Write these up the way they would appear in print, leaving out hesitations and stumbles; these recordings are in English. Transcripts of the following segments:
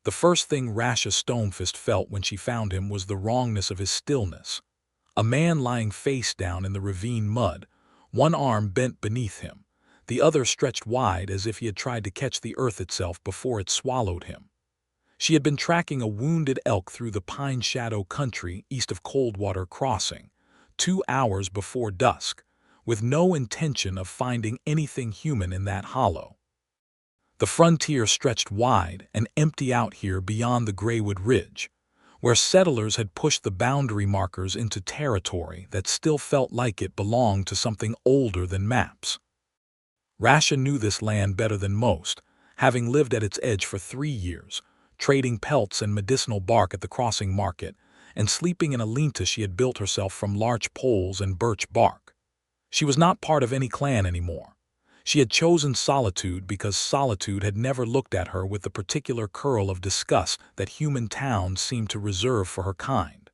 The first thing Rasha Stonefist felt when she found him was the wrongness of his stillness. A man lying face down in the ravine mud, one arm bent beneath him, the other stretched wide as if he had tried to catch the earth itself before it swallowed him. She had been tracking a wounded elk through the pine shadow country east of Coldwater Crossing, 2 hours before dusk, with no intention of finding anything human in that hollow. The frontier stretched wide and empty out here beyond the Greywood Ridge, where settlers had pushed the boundary markers into territory that still felt like it belonged to something older than maps. Rasha knew this land better than most, having lived at its edge for 3 years, trading pelts and medicinal bark at the crossing market, and sleeping in a lean-to she had built herself from larch poles and birch bark. She was not part of any clan anymore. She had chosen solitude because solitude had never looked at her with the particular curl of disgust that human towns seemed to reserve for her kind.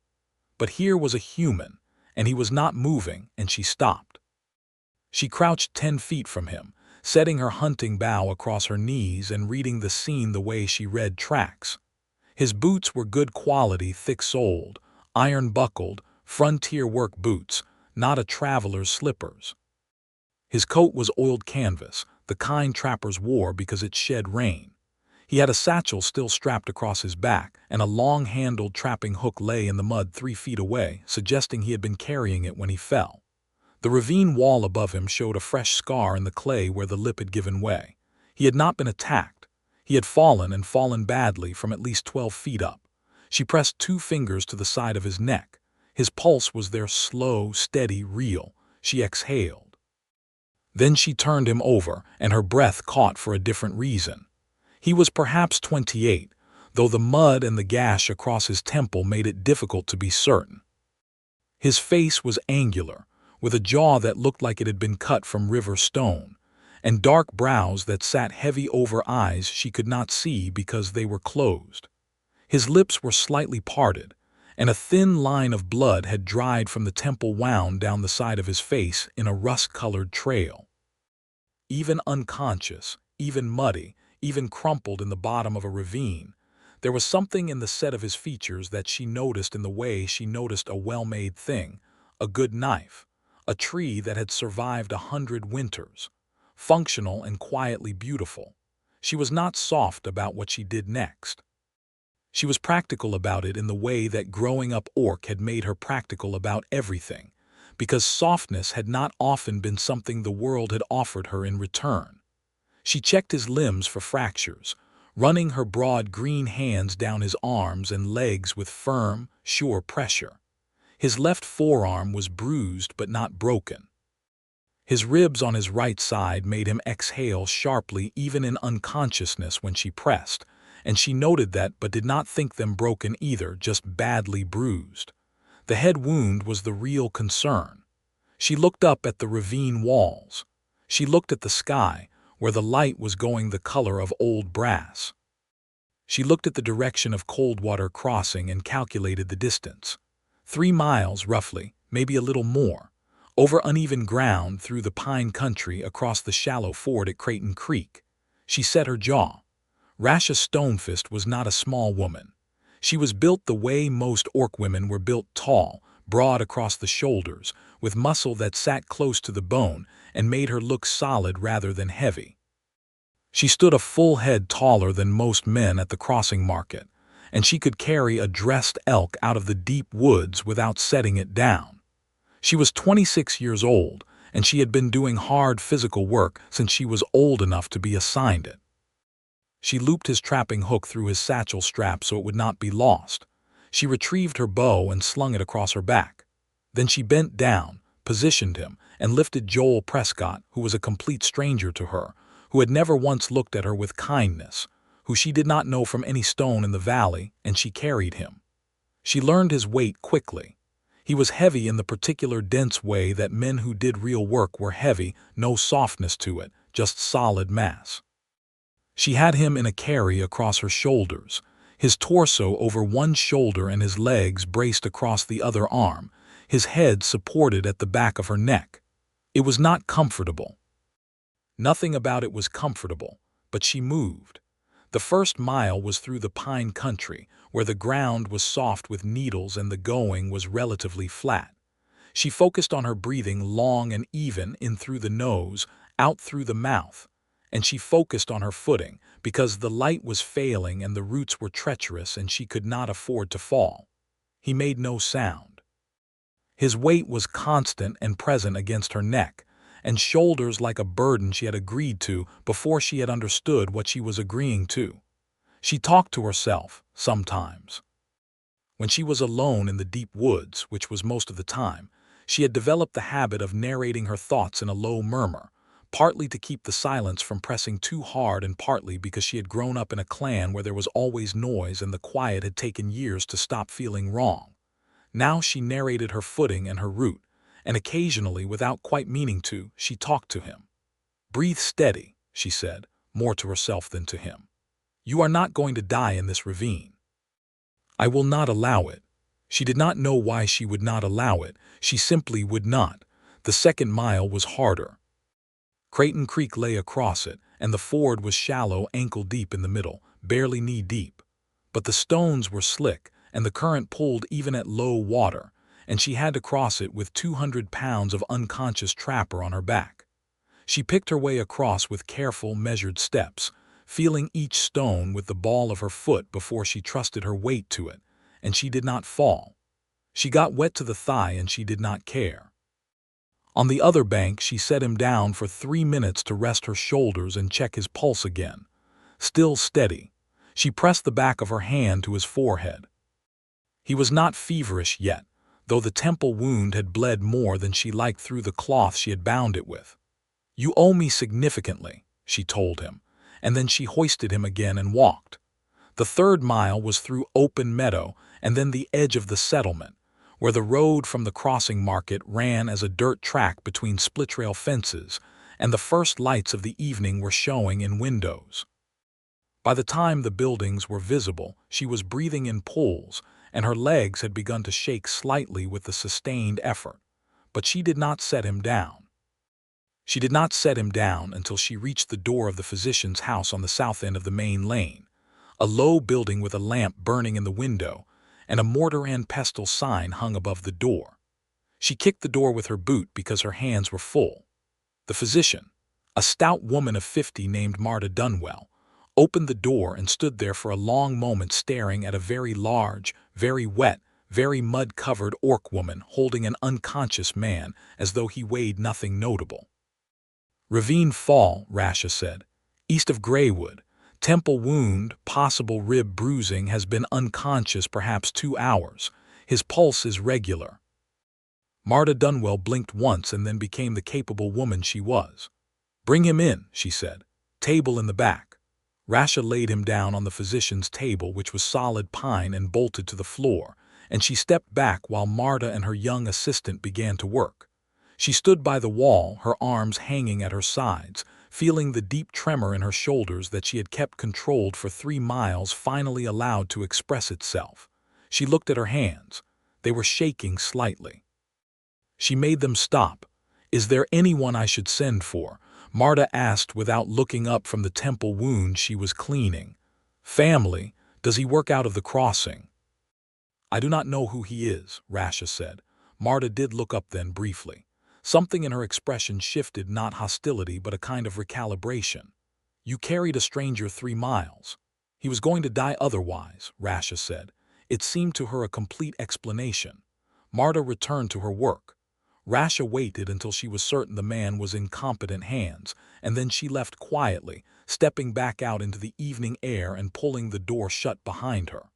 But here was a human, and he was not moving, and she stopped. She crouched 10 feet from him, setting her hunting bow across her knees and reading the scene the way she read tracks. His boots were good quality, thick-soled, iron-buckled, frontier-work boots, not a traveler's slippers. His coat was oiled canvas, the kind trappers wore because it shed rain. He had a satchel still strapped across his back, and a long-handled trapping hook lay in the mud 3 feet away, suggesting he had been carrying it when he fell. The ravine wall above him showed a fresh scar in the clay where the lip had given way. He had not been attacked. He had fallen, and fallen badly, from at least 12 feet up. She pressed 2 fingers to the side of his neck. His pulse was there, slow, steady, real. She exhaled. Then she turned him over, and her breath caught for a different reason. He was perhaps 28, though the mud and the gash across his temple made it difficult to be certain. His face was angular, with a jaw that looked like it had been cut from river stone, and dark brows that sat heavy over eyes she could not see because they were closed. His lips were slightly parted, and a thin line of blood had dried from the temple wound down the side of his face in a rust-colored trail. Even unconscious, even muddy, even crumpled in the bottom of a ravine, there was something in the set of his features that she noticed in the way she noticed a well-made thing, a good knife, a tree that had survived 100 winters, functional and quietly beautiful. She was not soft about what she did next. She was practical about it in the way that growing up orc had made her practical about everything, because softness had not often been something the world had offered her in return. She checked his limbs for fractures, running her broad green hands down his arms and legs with firm, sure pressure. His left forearm was bruised but not broken. His ribs on his right side made him exhale sharply even in unconsciousness when she pressed, and she noted that but did not think them broken either, just badly bruised. The head wound was the real concern. She looked up at the ravine walls. She looked at the sky, where the light was going the color of old brass. She looked at the direction of Coldwater Crossing and calculated the distance. 3 miles, roughly, maybe a little more, over uneven ground through the pine country across the shallow ford at Creighton Creek. She set her jaw. Rasha Stonefist was not a small woman. She was built the way most orc women were built, tall, broad across the shoulders, with muscle that sat close to the bone and made her look solid rather than heavy. She stood a full head taller than most men at the crossing market, and she could carry a dressed elk out of the deep woods without setting it down. She was 26 years old, and she had been doing hard physical work since she was old enough to be assigned it. She looped his trapping hook through his satchel strap so it would not be lost. She retrieved her bow and slung it across her back. Then she bent down, positioned him, and lifted Joel Prescott, who was a complete stranger to her, who had never once looked at her with kindness, who she did not know from any stone in the valley, and she carried him. She learned his weight quickly. He was heavy in the particular dense way that men who did real work were heavy, no softness to it, just solid mass. She had him in a carry across her shoulders, his torso over one shoulder and his legs braced across the other arm, his head supported at the back of her neck. It was not comfortable. Nothing about it was comfortable, but she moved. The first mile was through the pine country, where the ground was soft with needles and the going was relatively flat. She focused on her breathing long and even in through the nose, out through the mouth. And she focused on her footing, because the light was failing and the roots were treacherous and she could not afford to fall. He made no sound. His weight was constant and present against her neck, and shoulders like a burden she had agreed to before she had understood what she was agreeing to. She talked to herself, sometimes. When she was alone in the deep woods, which was most of the time, she had developed the habit of narrating her thoughts in a low murmur, partly to keep the silence from pressing too hard and partly because she had grown up in a clan where there was always noise and the quiet had taken years to stop feeling wrong. Now she narrated her footing and her route, and occasionally, without quite meaning to, she talked to him. "Breathe steady," she said, more to herself than to him. "You are not going to die in this ravine. I will not allow it." She did not know why she would not allow it. She simply would not. The second mile was harder. Creighton Creek lay across it, and the ford was shallow, ankle-deep in the middle, barely knee-deep. But the stones were slick, and the current pulled even at low water, and she had to cross it with 200 pounds of unconscious trapper on her back. She picked her way across with careful, measured steps, feeling each stone with the ball of her foot before she trusted her weight to it, and she did not fall. She got wet to the thigh and she did not care. On the other bank she set him down for 3 minutes to rest her shoulders and check his pulse again. Still steady, she pressed the back of her hand to his forehead. He was not feverish yet, though the temple wound had bled more than she liked through the cloth she had bound it with. "You owe me significantly," she told him, and then she hoisted him again and walked. The third mile was through open meadow and then the edge of the settlement, where the road from the crossing market ran as a dirt track between split-rail fences, and the first lights of the evening were showing in windows. By the time the buildings were visible, she was breathing in pulls, and her legs had begun to shake slightly with the sustained effort. But she did not set him down. She did not set him down until she reached the door of the physician's house on the south end of the main lane, a low building with a lamp burning in the window, and a mortar and pestle sign hung above the door. She kicked the door with her boot because her hands were full. The physician, a stout woman of 50 named Marta Dunwell, opened the door and stood there for a long moment staring at a very large, very wet, very mud-covered orc woman holding an unconscious man as though he weighed nothing notable. "Ravine fall," Rasha said. "East of Greywood. Temple wound, possible rib bruising, has been unconscious perhaps 2 hours. His pulse is regular." Marta Dunwell blinked once and then became the capable woman she was. "Bring him in," she said. "Table in the back." Rasha laid him down on the physician's table, which was solid pine and bolted to the floor, and she stepped back while Marta and her young assistant began to work. She stood by the wall, her arms hanging at her sides, feeling the deep tremor in her shoulders that she had kept controlled for 3 miles finally allowed to express itself. She looked at her hands. They were shaking slightly. She made them stop. "Is there anyone I should send for?" Marta asked without looking up from the temple wound she was cleaning. "Family? Does he work out of the crossing?" "I do not know who he is," Rasha said. Marta did look up then briefly. Something in her expression shifted, not hostility but a kind of recalibration. "You carried a stranger 3 miles. He was going to die otherwise," Rasha said. It seemed to her a complete explanation. Marta returned to her work. Rasha waited until she was certain the man was in competent hands, and then she left quietly, stepping back out into the evening air and pulling the door shut behind her.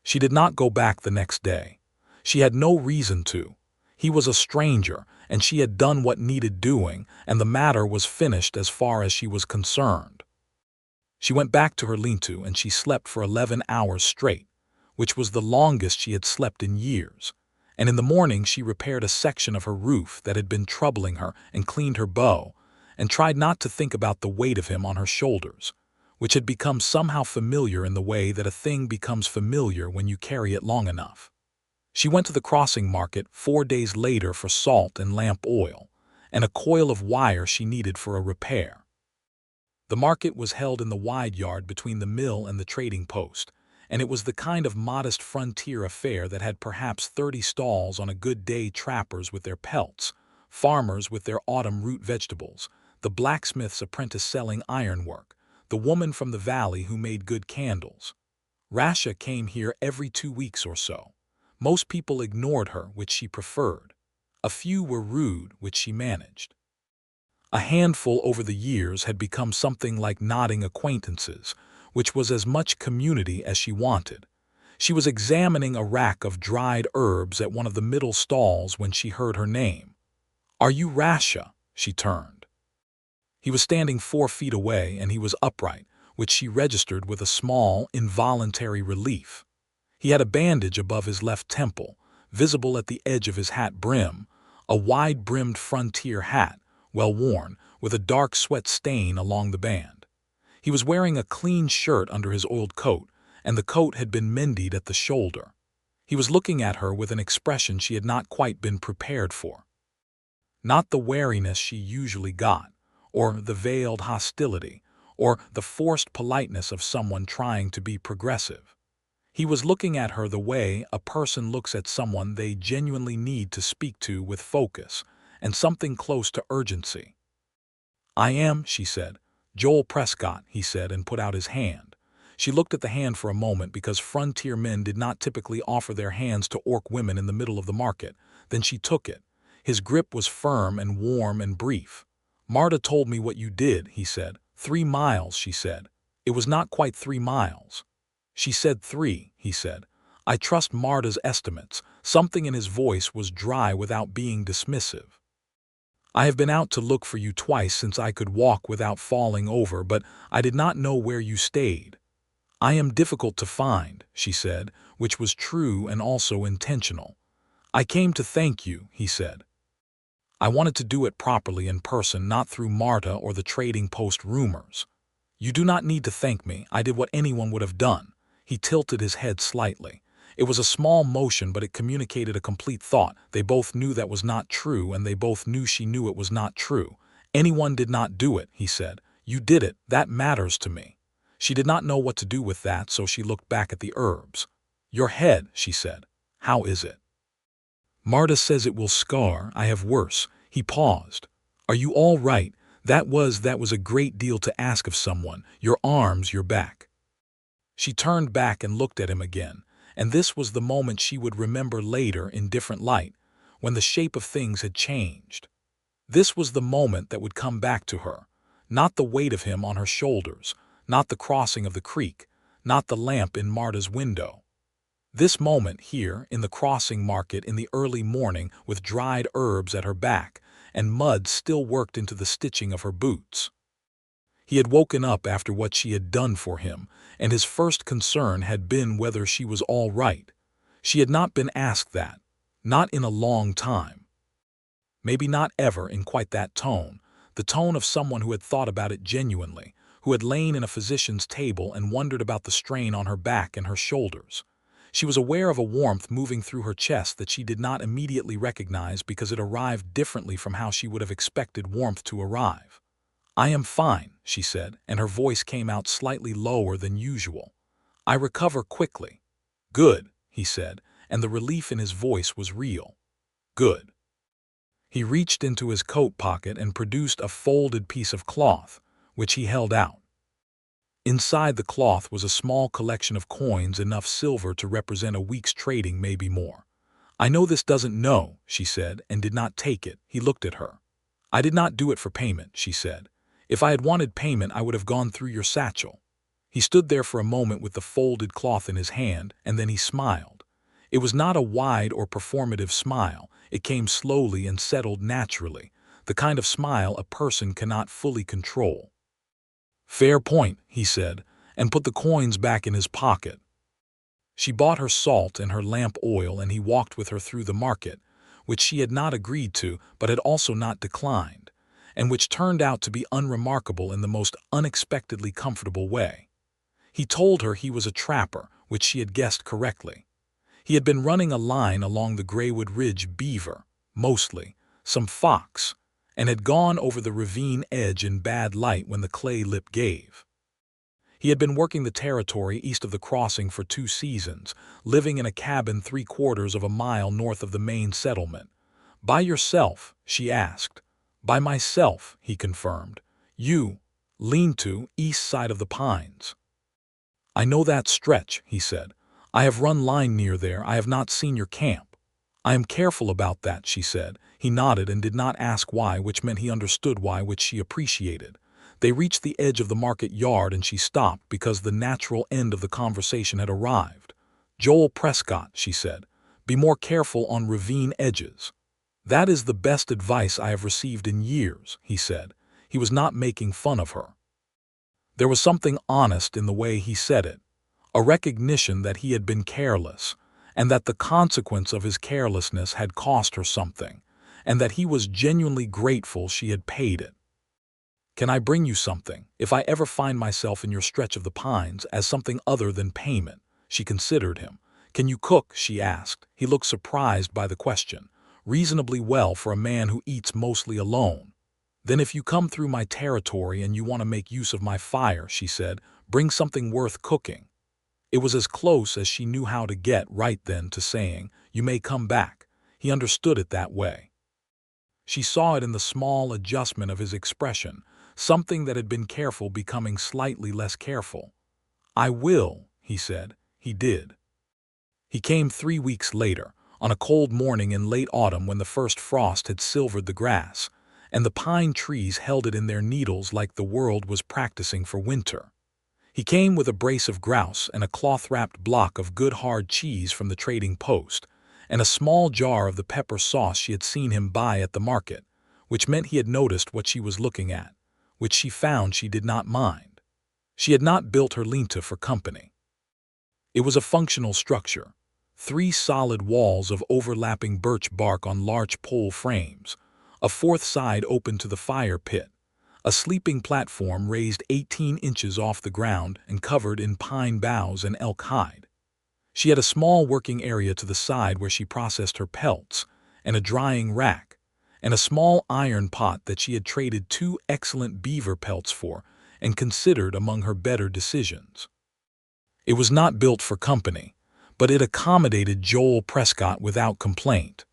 She did not go back the next day. She had no reason to. He was a stranger, and she had done what needed doing, and the matter was finished as far as she was concerned. She went back to her lean-to and she slept for 11 hours straight, which was the longest she had slept in years. And in the morning she repaired a section of her roof that had been troubling her and cleaned her bow, and tried not to think about the weight of him on her shoulders, which had become somehow familiar in the way that a thing becomes familiar when you carry it long enough. She went to the crossing market 4 days later for salt and lamp oil, and a coil of wire she needed for a repair. The market was held in the wide yard between the mill and the trading post, and it was the kind of modest frontier affair that had perhaps 30 stalls on a good day, trappers with their pelts, farmers with their autumn root vegetables, the blacksmith's apprentice selling ironwork, the woman from the valley who made good candles. Rasha came here every 2 weeks or so. Most people ignored her, which she preferred. A few were rude, which she managed. A handful over the years had become something like nodding acquaintances, which was as much community as she wanted. She was examining a rack of dried herbs at one of the middle stalls when she heard her name. "Are you Rasha?" She turned. He was standing 4 feet away, and he was upright, which she registered with a small, involuntary relief. He had a bandage above his left temple, visible at the edge of his hat brim, a wide-brimmed frontier hat, well worn, with a dark sweat stain along the band. He was wearing a clean shirt under his oiled coat, and the coat had been mended at the shoulder. He was looking at her with an expression she had not quite been prepared for. Not the wariness she usually got, or the veiled hostility, or the forced politeness of someone trying to be progressive. He was looking at her the way a person looks at someone they genuinely need to speak to, with focus and something close to urgency. "I am," she said. "Joel Prescott," he said, and put out his hand. She looked at the hand for a moment, because frontier men did not typically offer their hands to orc women in the middle of the market. Then she took it. His grip was firm and warm and brief. "Marta told me what you did," he said. 3 miles, she said. "It was not quite 3 miles. She said 3, he said. "I trust Marta's estimates." Something in his voice was dry without being dismissive. "I have been out to look for you twice since I could walk without falling over, but I did not know where you stayed." "I am difficult to find," she said, which was true and also intentional. "I came to thank you," he said. "I wanted to do it properly in person, not through Marta or the trading post rumors." "You do not need to thank me. I did what anyone would have done." He tilted his head slightly. It was a small motion, but it communicated a complete thought. They both knew that was not true, and they both knew she knew it was not true. "Anyone did not do it," he said. "You did it. That matters to me." She did not know what to do with that, so she looked back at the herbs. "Your head," she said. "How is it?" "Marta says it will scar. I have worse." He paused. "Are you all right?" That was a great deal to ask of someone. "Your arms, your back." She turned back and looked at him again, and this was the moment she would remember later in different light, when the shape of things had changed. This was the moment that would come back to her, not the weight of him on her shoulders, not the crossing of the creek, not the lamp in Marta's window. This moment here, in the crossing market in the early morning, with dried herbs at her back, and mud still worked into the stitching of her boots. He had woken up after what she had done for him, and his first concern had been whether she was all right. She had not been asked that, not in a long time. Maybe not ever in quite that tone, the tone of someone who had thought about it genuinely, who had lain in a physician's table and wondered about the strain on her back and her shoulders. She was aware of a warmth moving through her chest that she did not immediately recognize, because it arrived differently from how she would have expected warmth to arrive. "I am fine," she said, and her voice came out slightly lower than usual. "I recover quickly." "Good," he said, and the relief in his voice was real. "Good." He reached into his coat pocket and produced a folded piece of cloth, which he held out. Inside the cloth was a small collection of coins, enough silver to represent a week's trading, maybe more. "I know this doesn't know," she said, and did not take it. He looked at her. "I did not do it for payment," she said. "If I had wanted payment, I would have gone through your satchel." He stood there for a moment with the folded cloth in his hand, and then he smiled. It was not a wide or performative smile. It came slowly and settled naturally, the kind of smile a person cannot fully control. "Fair point," he said, and put the coins back in his pocket. She bought her salt and her lamp oil, and he walked with her through the market, which she had not agreed to but had also not declined, and which turned out to be unremarkable in the most unexpectedly comfortable way. He told her he was a trapper, which she had guessed correctly. He had been running a line along the Greywood Ridge, beaver, mostly, some fox, and had gone over the ravine edge in bad light when the clay lip gave. He had been working the territory east of the crossing for 2 seasons, living in a cabin 3/4 of a mile north of the main settlement. "By yourself?" she asked. "By myself," he confirmed. "You, lean-to, east side of the pines." "I know that stretch," he said. "I have run line near there. I have not seen your camp." "I am careful about that," she said. He nodded and did not ask why, which meant he understood why, which she appreciated. They reached the edge of the market yard and she stopped because the natural end of the conversation had arrived. "Joel Prescott," she said, "be more careful on ravine edges." "That is the best advice I have received in years," he said. He was not making fun of her. There was something honest in the way he said it, a recognition that he had been careless, and that the consequence of his carelessness had cost her something, and that he was genuinely grateful she had paid it. "Can I bring you something, if I ever find myself in your stretch of the pines, as something other than payment?" She considered him. "Can you cook?" she asked. He looked surprised by the question. "Reasonably well for a man who eats mostly alone." "Then if you come through my territory and you want to make use of my fire," she said, "bring something worth cooking." It was as close as she knew how to get right then to saying, "You may come back." He understood it that way. She saw it in the small adjustment of his expression, something that had been careful becoming slightly less careful. "I will," he said. He did. He came 3 weeks later, on a cold morning in late autumn when the first frost had silvered the grass, and the pine trees held it in their needles like the world was practicing for winter. He came with a brace of grouse and a cloth-wrapped block of good hard cheese from the trading post, and a small jar of the pepper sauce she had seen him buy at the market, which meant he had noticed what she was looking at, which she found she did not mind. She had not built her linta for company. It was a functional structure, 3 solid walls of overlapping birch bark on large pole frames, a 4th side open to the fire pit, a sleeping platform raised 18 inches off the ground and covered in pine boughs and elk hide. She had a small working area to the side where she processed her pelts, and a drying rack, and a small iron pot that she had traded 2 excellent beaver pelts for and considered among her better decisions. It was not built for company, but it accommodated Joel Prescott without complaint.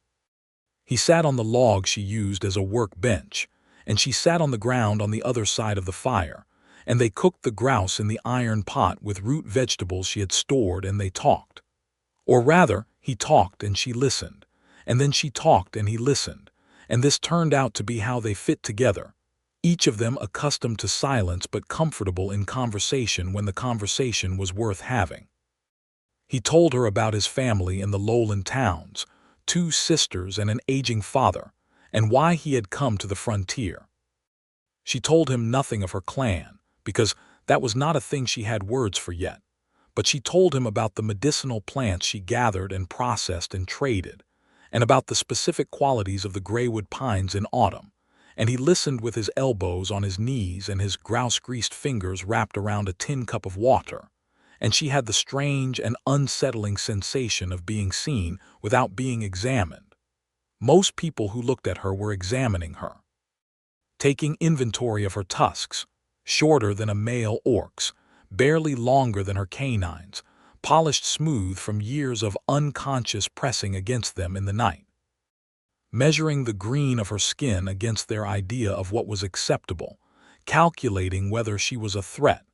He sat on the log she used as a workbench, and she sat on the ground on the other side of the fire, and they cooked the grouse in the iron pot with root vegetables she had stored, and they talked. Or rather, he talked and she listened, and then she talked and he listened, and this turned out to be how they fit together, each of them accustomed to silence but comfortable in conversation when the conversation was worth having. He told her about his family in the lowland towns, 2 sisters and an aging father, and why he had come to the frontier. She told him nothing of her clan, because that was not a thing she had words for yet, but she told him about the medicinal plants she gathered and processed and traded, and about the specific qualities of the Greywood pines in autumn, and he listened with his elbows on his knees and his grouse-greased fingers wrapped around a tin cup of water, and she had the strange and unsettling sensation of being seen without being examined. Most people who looked at her were examining her, taking inventory of her tusks, shorter than a male oryx, barely longer than her canines, polished smooth from years of unconscious pressing against them in the night, measuring the green of her skin against their idea of what was acceptable, calculating whether she was a threat.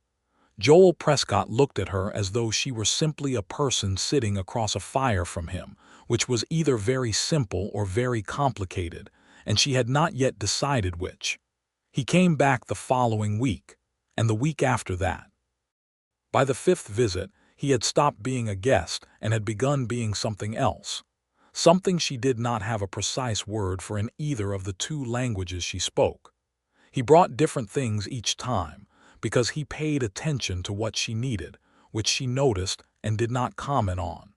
Joel Prescott looked at her as though she were simply a person sitting across a fire from him, which was either very simple or very complicated, and she had not yet decided which. He came back the following week, and the week after that. By the 5th visit, he had stopped being a guest and had begun being something else, something she did not have a precise word for in either of the 2 languages she spoke. He brought different things each time, because he paid attention to what she needed, which she noticed and did not comment on.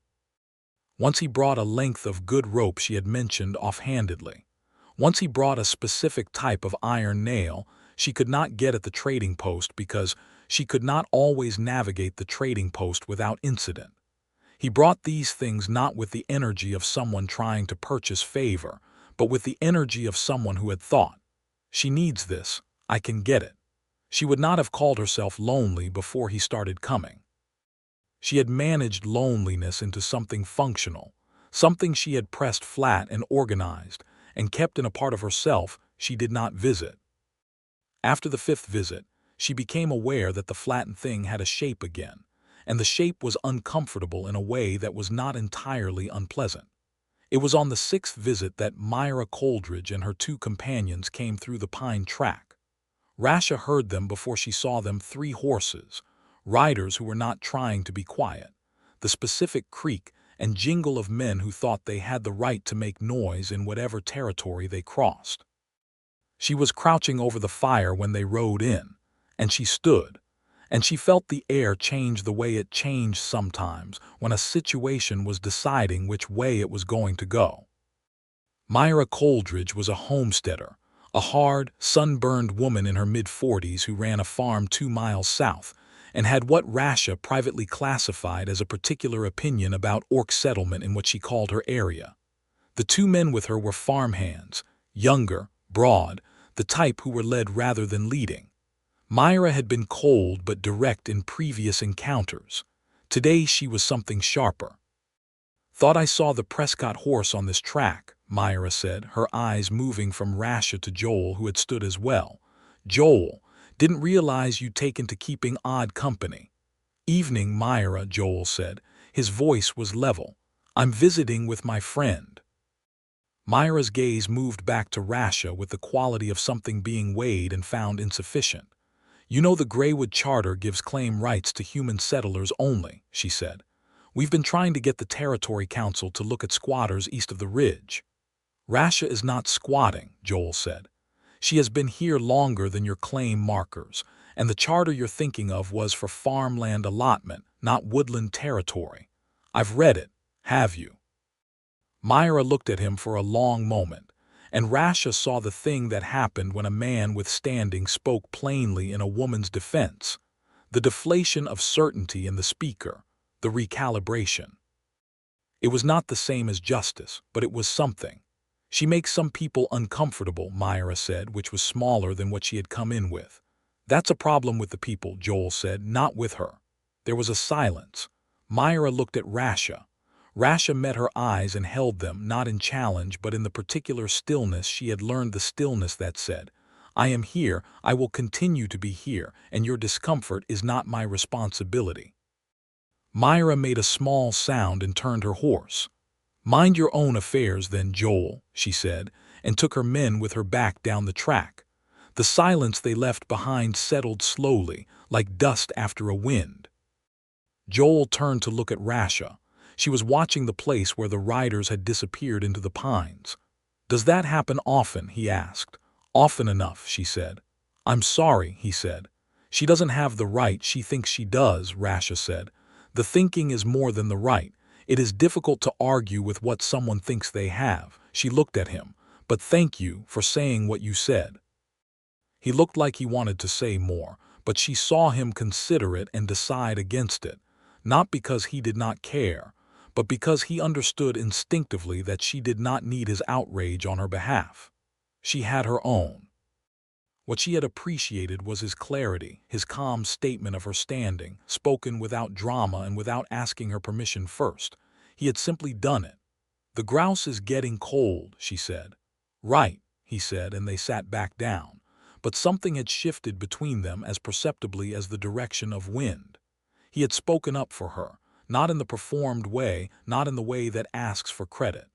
Once he brought a length of good rope she had mentioned offhandedly. Once he brought a specific type of iron nail she could not get at the trading post because she could not always navigate the trading post without incident. He brought these things not with the energy of someone trying to purchase favor, but with the energy of someone who had thought. She needs this. I can get it. She would not have called herself lonely before he started coming. She had managed loneliness into something functional, something she had pressed flat and organized, and kept in a part of herself she did not visit. After the fifth visit, she became aware that the flattened thing had a shape again, and the shape was uncomfortable in a way that was not entirely unpleasant. It was on the sixth visit that Myra Coldridge and her two companions came through the pine track. Rasha heard them before she saw them: 3 horses, riders who were not trying to be quiet, the specific creak and jingle of men who thought they had the right to make noise in whatever territory they crossed. She was crouching over the fire when they rode in, and she stood, and she felt the air change the way it changed sometimes when a situation was deciding which way it was going to go. Myra Coldridge was a homesteader, a hard, sunburned woman in her mid-40s who ran a farm 2 miles south and had what Rasha privately classified as a particular opinion about orc settlement in what she called her area. The 2 men with her were farmhands, younger, broad, the type who were led rather than leading. Myra had been cold but direct in previous encounters. Today she was something sharper. "Thought I saw the Prescott horse on this track," Myra said, her eyes moving from Rasha to Joel, who had stood as well. "Joel, didn't realize you'd taken to keeping odd company." "Evening, Myra," Joel said. His voice was level. "I'm visiting with my friend." Myra's gaze moved back to Rasha with the quality of something being weighed and found insufficient. "You know the Greywood Charter gives claim rights to human settlers only," she said. "We've been trying to get the Territory Council to look at squatters east of the ridge." "Rasha is not squatting," Joel said. "She has been here longer than your claim markers, and the charter you're thinking of was for farmland allotment, not woodland territory. I've read it. Have you?" Myra looked at him for a long moment, and Rasha saw the thing that happened when a man with standing spoke plainly in a woman's defense: the deflation of certainty in the speaker, the recalibration. It was not the same as justice, but it was something. "She makes some people uncomfortable," Myra said, which was smaller than what she had come in with. "That's a problem with the people," Joel said, "not with her." There was a silence. Myra looked at Rasha. Rasha met her eyes and held them, not in challenge but in the particular stillness she had learned, the stillness that said, "I am here, I will continue to be here, and your discomfort is not my responsibility." Myra made a small sound and turned her horse. "Mind your own affairs then, Joel," she said, and took her men with her back down the track. The silence they left behind settled slowly, like dust after a wind. Joel turned to look at Rasha. She was watching the place where the riders had disappeared into the pines. "Does that happen often?" he asked. "Often enough," she said. "I'm sorry," he said. "She doesn't have the right, she thinks she does," Rasha said. "The thinking is more than the right. It is difficult to argue with what someone thinks they have." She looked at him. "But thank you for saying what you said." He looked like he wanted to say more, but she saw him consider it and decide against it, not because he did not care, but because he understood instinctively that she did not need his outrage on her behalf. She had her own. What she had appreciated was his clarity, his calm statement of her standing, spoken without drama and without asking her permission first. He had simply done it. "The grouse is getting cold," she said. "Right," he said, and they sat back down. But something had shifted between them as perceptibly as the direction of wind. He had spoken up for her, not in the performed way, not in the way that asks for credit.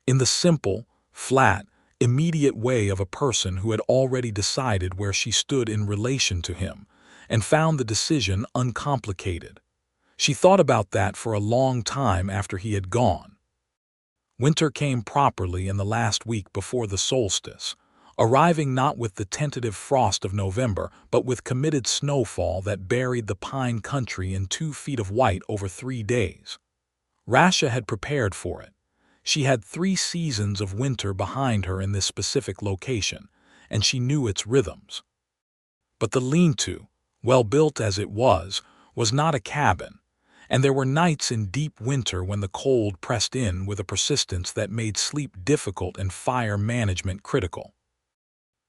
In the simple, flat, immediate way of a person who had already decided where she stood in relation to him, and found the decision uncomplicated. She thought about that for a long time after he had gone. Winter came properly in the last week before the solstice, arriving not with the tentative frost of November, but with committed snowfall that buried the pine country in 2 feet of white over 3 days. Rasha had prepared for it. She had 3 seasons of winter behind her in this specific location, and she knew its rhythms. But the lean-to, well built as it was not a cabin, and there were nights in deep winter when the cold pressed in with a persistence that made sleep difficult and fire management critical.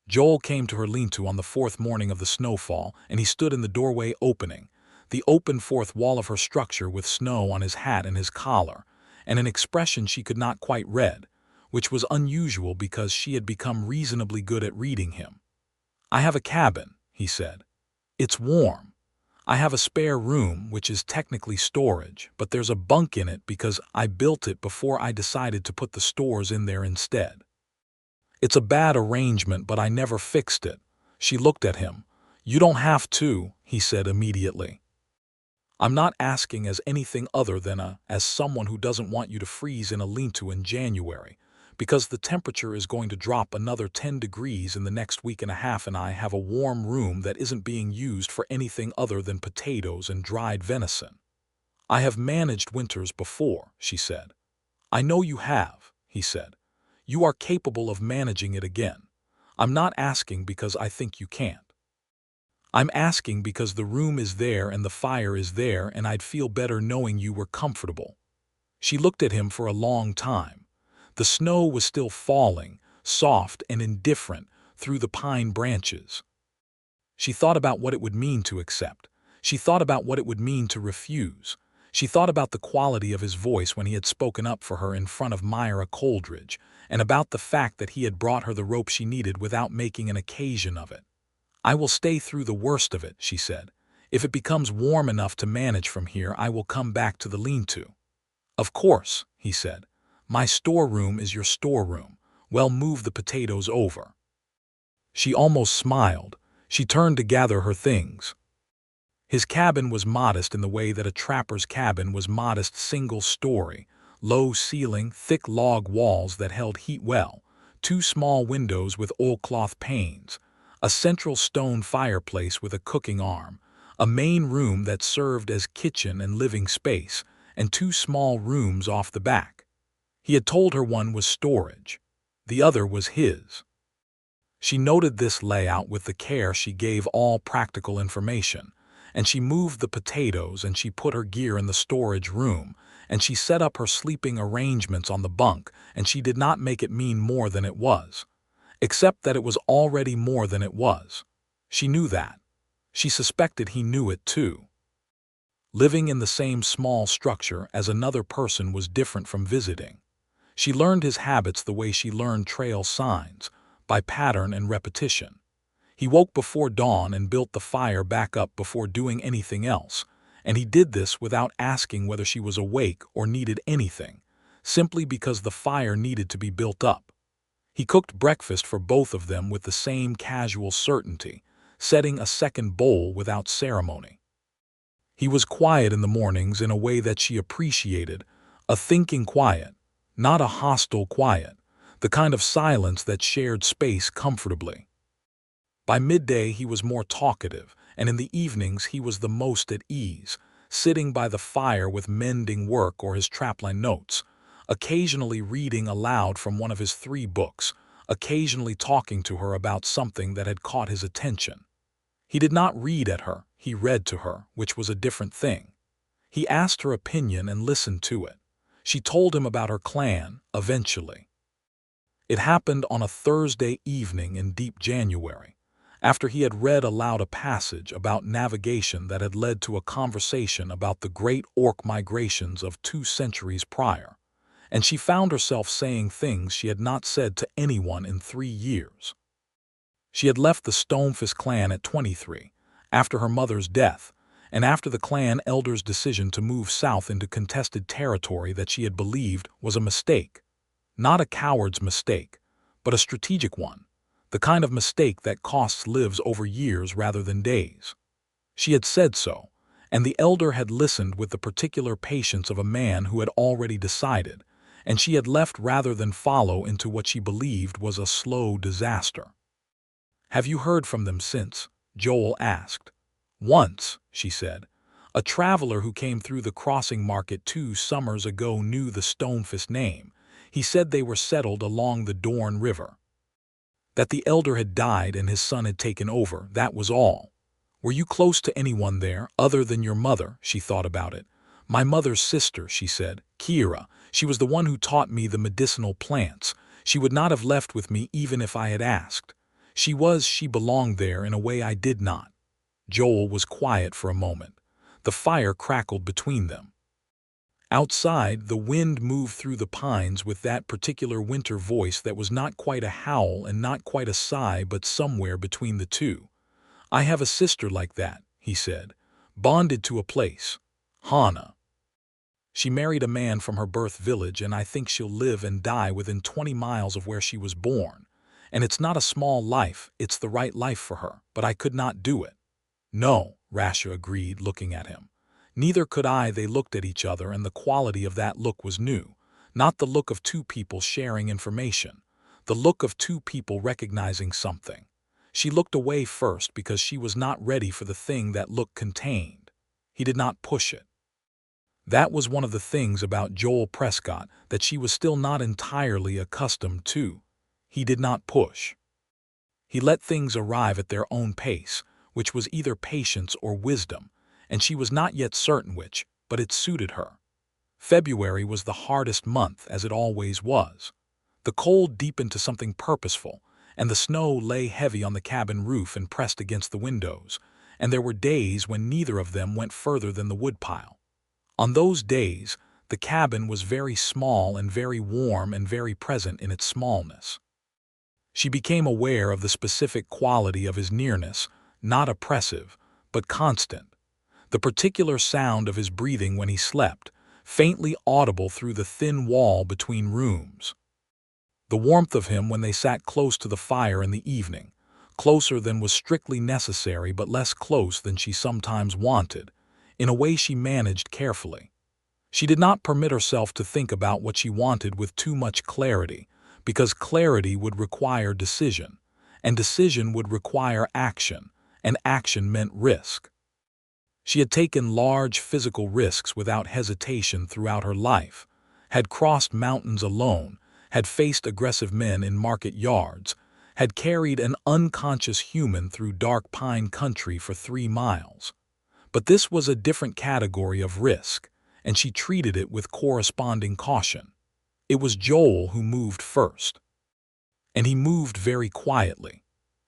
Joel came to her lean-to on the fourth morning of the snowfall, and he stood in the doorway opening, the open fourth wall of her structure with snow on his hat and his collar, and an expression she could not quite read, which was unusual because she had become reasonably good at reading him. "I have a cabin," he said. "It's warm. I have a spare room, which is technically storage, but there's a bunk in it because I built it before I decided to put the stores in there instead. It's a bad arrangement, but I never fixed it." She looked at him. "You don't have to," he said immediately. "I'm not asking as anything other than as someone who doesn't want you to freeze in a lean-to in January, because the temperature is going to drop another 10 degrees in the next week and a half, and I have a warm room that isn't being used for anything other than potatoes and dried venison." "I have managed winters before," she said. "I know you have," he said. "You are capable of managing it again. I'm not asking because I think you can't. I'm asking because the room is there and the fire is there, and I'd feel better knowing you were comfortable." She looked at him for a long time. The snow was still falling, soft and indifferent, through the pine branches. She thought about what it would mean to accept. She thought about what it would mean to refuse. She thought about the quality of his voice when he had spoken up for her in front of Myra Coldridge, and about the fact that he had brought her the rope she needed without making an occasion of it. "I will stay through the worst of it," she said. "If it becomes warm enough to manage from here, I will come back to the lean-to." "Of course," he said. "My storeroom is your storeroom. Well, move the potatoes over." She almost smiled. She turned to gather her things. His cabin was modest in the way that a trapper's cabin was modest: single-story, low ceiling, thick log walls that held heat well, 2 small windows with oilcloth panes, a central stone fireplace with a cooking arm, a main room that served as kitchen and living space, and 2 small rooms off the back. He had told her one was storage. The other was his. She noted this layout with the care she gave all practical information, and she moved the potatoes, and she put her gear in the storage room, and she set up her sleeping arrangements on the bunk, and she did not make it mean more than it was, except that it was already more than it was. She knew that. She suspected he knew it too. Living in the same small structure as another person was different from visiting. She learned his habits the way she learned trail signs, by pattern and repetition. He woke before dawn and built the fire back up before doing anything else, and he did this without asking whether she was awake or needed anything, simply because the fire needed to be built up. He cooked breakfast for both of them with the same casual certainty, setting a second bowl without ceremony. He was quiet in the mornings in a way that she appreciated, a thinking quiet, not a hostile quiet, the kind of silence that shared space comfortably. By midday he was more talkative, and in the evenings he was the most at ease, sitting by the fire with mending work or his trapline notes, occasionally reading aloud from one of his 3 books, occasionally talking to her about something that had caught his attention. He did not read at her, he read to her, which was a different thing. He asked her opinion and listened to it. She told him about her clan, eventually. It happened on a Thursday evening in deep January, after he had read aloud a passage about navigation that had led to a conversation about the great orc migrations of 2 centuries prior, and she found herself saying things she had not said to anyone in 3 years. She had left the Stonefist clan at 23, after her mother's death, and after the clan elder's decision to move south into contested territory that she had believed was a mistake. Not a coward's mistake, but a strategic one, the kind of mistake that costs lives over years rather than days. She had said so, and the elder had listened with the particular patience of a man who had already decided, and she had left rather than follow into what she believed was a slow disaster. "Have you heard from them since?" Joel asked. "Once," she said. "A traveler who came through the crossing market 2 summers ago knew the Stonefist name. He said they were settled along the Dorn River. That the elder had died and his son had taken over, that was all. Were you close to anyone there, other than your mother?" She thought about it. "My mother's sister," she said, "Kira. She was the one who taught me the medicinal plants. She would not have left with me even if I had asked. She belonged there in a way I did not. Joel was quiet for a moment. The fire crackled between them. Outside, the wind moved through the pines with that particular winter voice that was not quite a howl and not quite a sigh, but somewhere between the two. "I have a sister like that," he said, "bonded to a place. Hannah. She married a man from her birth village, and I think she'll live and die within 20 miles of where she was born. And it's not a small life, it's the right life for her, but I could not do it." "No," Rasha agreed, looking at him. "Neither could I." They looked at each other, and the quality of that look was new. Not the look of two people sharing information. The look of two people recognizing something. She looked away first because she was not ready for the thing that look contained. He did not push it. That was one of the things about Joel Prescott that she was still not entirely accustomed to. He did not push. He let things arrive at their own pace, which was either patience or wisdom, and she was not yet certain which, but it suited her. February was the hardest month, as it always was. The cold deepened to something purposeful, and the snow lay heavy on the cabin roof and pressed against the windows, and there were days when neither of them went further than the woodpile. On those days, the cabin was very small and very warm and very present in its smallness. She became aware of the specific quality of his nearness, not oppressive, but constant. The particular sound of his breathing when he slept, faintly audible through the thin wall between rooms. The warmth of him when they sat close to the fire in the evening, closer than was strictly necessary but less close than she sometimes wanted, in a way she managed carefully. She did not permit herself to think about what she wanted with too much clarity, because clarity would require decision, and decision would require action, and action meant risk. She had taken large physical risks without hesitation throughout her life, had crossed mountains alone, had faced aggressive men in market yards, had carried an unconscious human through dark pine country for 3 miles. But this was a different category of risk, and she treated it with corresponding caution. It was Joel who moved first. And he moved very quietly.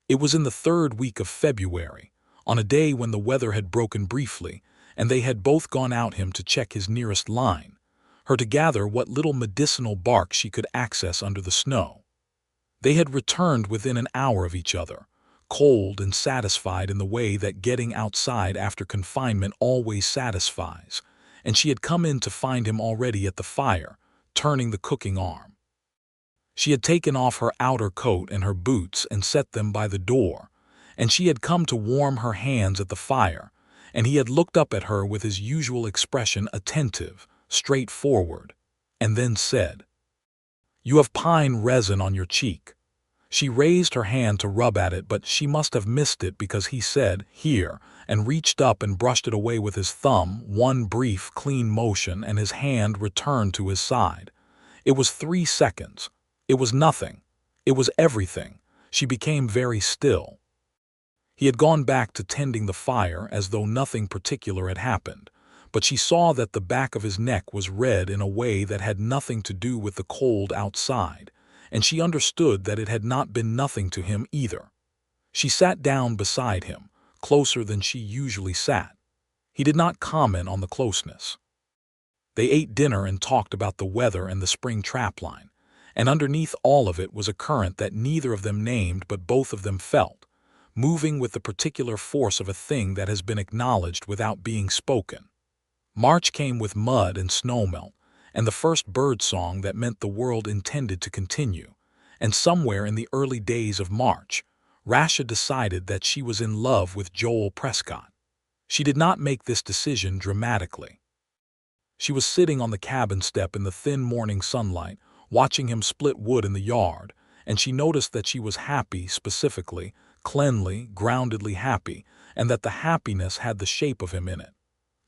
It was in the 3rd week of February, on a day when the weather had broken briefly, and they had both gone out him to check his nearest line, her to gather what little medicinal bark she could access under the snow. They had returned within an hour of each other, cold and satisfied in the way that getting outside after confinement always satisfies, and she had come in to find him already at the fire, turning the cooking arm. She had taken off her outer coat and her boots and set them by the door, and she had come to warm her hands at the fire, and he had looked up at her with his usual expression, attentive, straightforward, and then said, "You have pine resin on your cheek." She raised her hand to rub at it, but she must have missed it because he said, "Here," and reached up and brushed it away with his thumb, one brief, clean motion, and his hand returned to his side. It was 3 seconds. It was nothing. It was everything. She became very still. He had gone back to tending the fire as though nothing particular had happened, but she saw that the back of his neck was red in a way that had nothing to do with the cold outside, and she understood that it had not been nothing to him either. She sat down beside him, closer than she usually sat. He did not comment on the closeness. They ate dinner and talked about the weather and the spring trapline, and underneath all of it was a current that neither of them named but both of them felt, moving with the particular force of a thing that has been acknowledged without being spoken. March came with mud and snowmelt, and the first bird song that meant the world intended to continue, and somewhere in the early days of March, Rasha decided that she was in love with Joel Prescott. She did not make this decision dramatically. She was sitting on the cabin step in the thin morning sunlight, watching him split wood in the yard, and she noticed that she was happy, specifically, cleanly, groundedly happy, and that the happiness had the shape of him in it.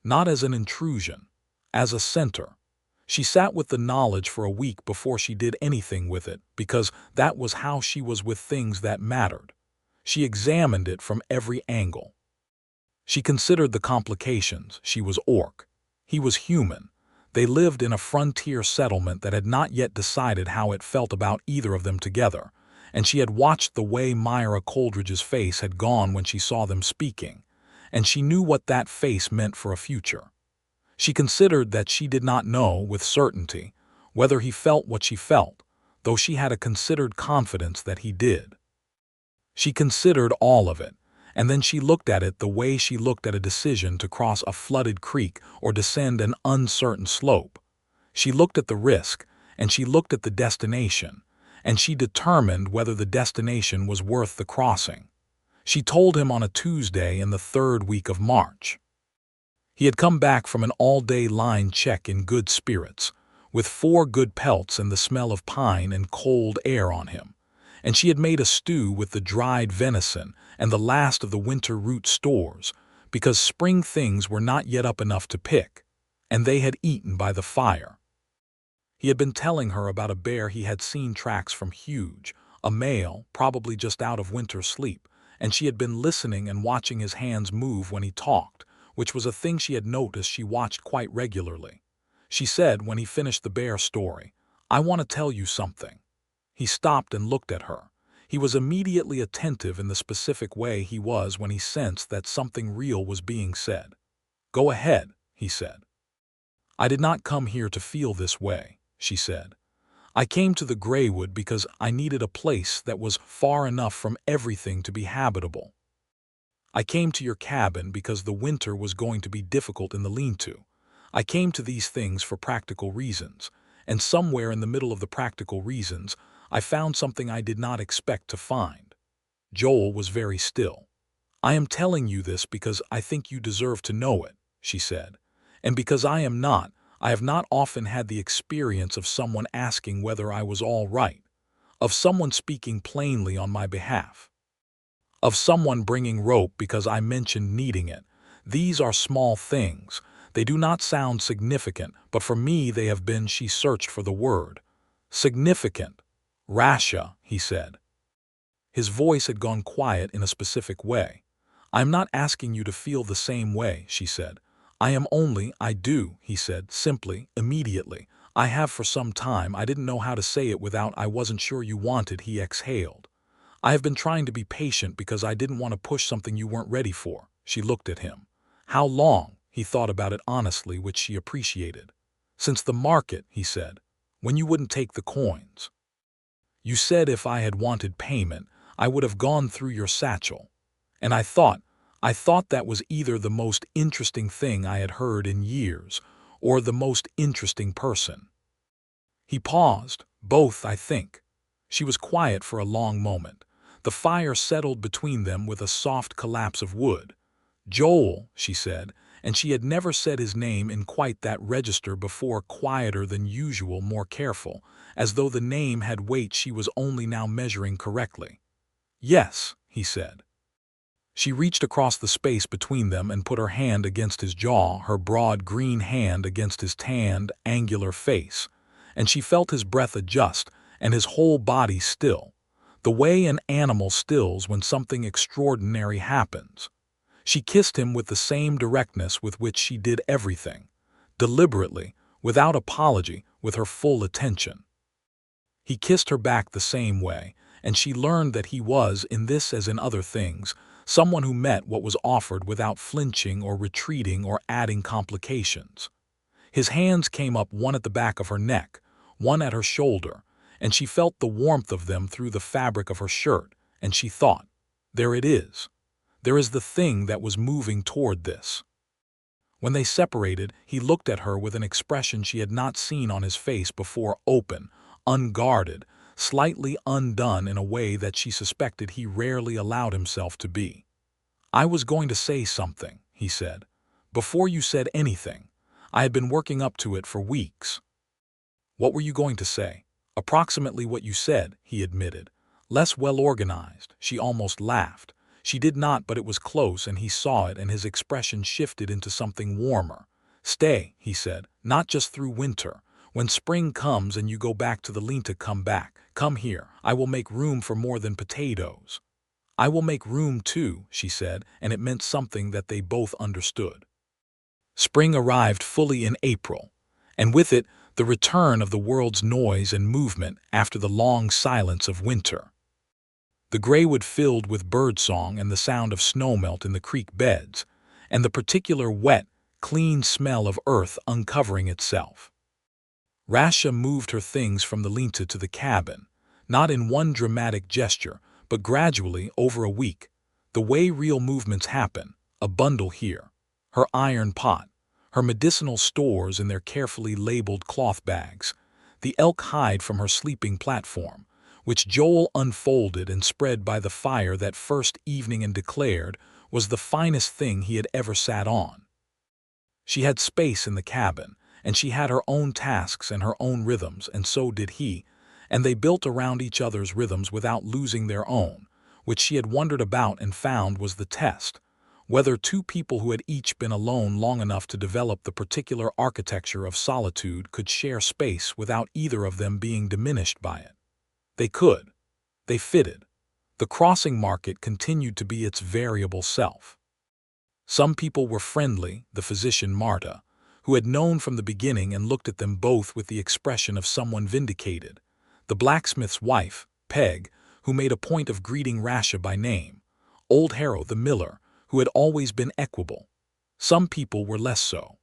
Not as an intrusion, as a center. She sat with the knowledge for a week before she did anything with it, because that was how she was with things that mattered. She examined it from every angle. She considered the complications. She was orc. He was human. They lived in a frontier settlement that had not yet decided how it felt about either of them together, and she had watched the way Myra Coleridge's face had gone when she saw them speaking, and she knew what that face meant for a future. She considered that she did not know with certainty whether he felt what she felt, though she had a considered confidence that he did. She considered all of it, and then she looked at it the way she looked at a decision to cross a flooded creek or descend an uncertain slope. She looked at the risk, and she looked at the destination, and she determined whether the destination was worth the crossing. She told him on a Tuesday in the third week of March. He had come back from an all-day line check in good spirits, with 4 good pelts and the smell of pine and cold air on him, and she had made a stew with the dried venison and the last of the winter root stores, because spring things were not yet up enough to pick, and they had eaten by the fire. He had been telling her about a bear he had seen tracks from Huge, a male, probably just out of winter sleep, and she had been listening and watching his hands move when he talked, which was a thing she had noticed she watched quite regularly. She said when he finished the bear story, "I want to tell you something." He stopped and looked at her. He was immediately attentive in the specific way he was when he sensed that something real was being said. "Go ahead," he said. "I did not come here to feel this way," she said. "I came to the Greywood because I needed a place that was far enough from everything to be habitable. I came to your cabin because the winter was going to be difficult in the lean-to. I came to these things for practical reasons, and somewhere in the middle of the practical reasons, I found something I did not expect to find." Joel was very still. "I am telling you this because I think you deserve to know it," she said, "and because I have not often had the experience of someone asking whether I was all right, of someone speaking plainly on my behalf, of someone bringing rope because I mentioned needing it. These are small things. They do not sound significant, but for me they have been." She searched for the word. "Significant. Rasha," he said. His voice had gone quiet in a specific way. "I am not asking you to feel the same way," she said. I do," he said, simply, immediately. "I have for some time. I didn't know how to say it without. I wasn't sure you wanted." He exhaled. "I have been trying to be patient because I didn't want to push something you weren't ready for." She looked at him. "How long?" He thought about it honestly, which she appreciated. "Since the market," he said, "when you wouldn't take the coins. You said if I had wanted payment, I would have gone through your satchel. And I thought that was either the most interesting thing I had heard in years, or the most interesting person." He paused. "Both, I think." She was quiet for a long moment. The fire settled between them with a soft collapse of wood. "Joel," she said, and she had never said his name in quite that register before, quieter than usual, more careful, as though the name had weight she was only now measuring correctly. "Yes," he said. She reached across the space between them and put her hand against his jaw, her broad green hand against his tanned, angular face, and she felt his breath adjust and his whole body still, the way an animal stills when something extraordinary happens. She kissed him with the same directness with which she did everything, deliberately, without apology, with her full attention. He kissed her back the same way, and she learned that he was, in this as in other things, someone who met what was offered without flinching or retreating or adding complications. His hands came up, one at the back of her neck, one at her shoulder, and she felt the warmth of them through the fabric of her shirt, and she thought, "There it is. There is the thing that was moving toward this." When they separated, he looked at her with an expression she had not seen on his face before, open, unguarded, slightly undone in a way that she suspected he rarely allowed himself to be. "I was going to say something," he said, "before you said anything. I had been working up to it for weeks." "What were you going to say?" "Approximately what you said," he admitted. "Less well-organized." She almost laughed. She did not, but it was close, and he saw it, and his expression shifted into something warmer. "Stay," he said, "not just through winter. When spring comes and you go back to the Linta, come back. Come here. I will make room for more than potatoes." "I will make room too," she said, and it meant something that they both understood. Spring arrived fully in April, and with it the return of the world's noise and movement after the long silence of winter. the Greywood filled with birdsong and the sound of snowmelt in the creek beds, and the particular wet, clean smell of earth uncovering itself. Rasha moved her things from the linta to the cabin, not in one dramatic gesture, but gradually over a week, the way real movements happen, a bundle here, her iron pot, her medicinal stores in their carefully labeled cloth bags, the elk hide from her sleeping platform, which Joel unfolded and spread by the fire that first evening and declared was the finest thing he had ever sat on. She had space in the cabin, and she had her own tasks and her own rhythms, and so did he, and they built around each other's rhythms without losing their own, which she had wondered about and found was the test, whether two people who had each been alone long enough to develop the particular architecture of solitude could share space without either of them being diminished by it. They could. They fitted. The crossing market continued to be its variable self. Some people were friendly, the physician Marta, who had known from the beginning and looked at them both with the expression of someone vindicated, the blacksmith's wife, Peg, who made a point of greeting Rasha by name, old Harrow the miller, who had always been equable. Some people were less so.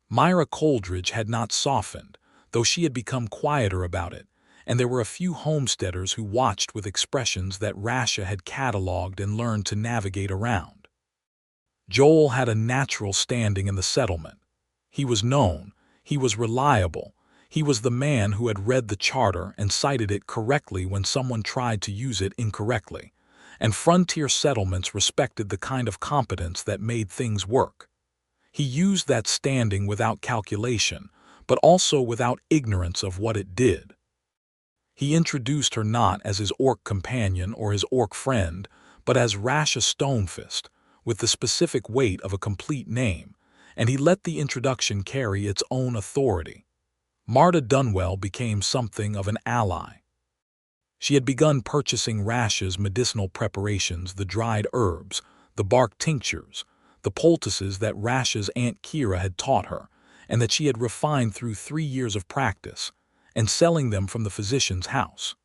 Myra Coldridge had not softened, though she had become quieter about it, and there were a few homesteaders who watched with expressions that Rasha had catalogued and learned to navigate around. Joel had a natural standing in the settlement. He was known, he was reliable, he was the man who had read the charter and cited it correctly when someone tried to use it incorrectly, and frontier settlements respected the kind of competence that made things work. He used that standing without calculation, but also without ignorance of what it did. He introduced her not as his orc companion or his orc friend, but as Rasha Stonefist, with the specific weight of a complete name, and he let the introduction carry its own authority. Marta Dunwell became something of an ally. She had begun purchasing Rasha's medicinal preparations, the dried herbs, the bark tinctures, the poultices that Rasha's Aunt Kira had taught her, and that she had refined through 3 years of practice, and selling them from the physician's house.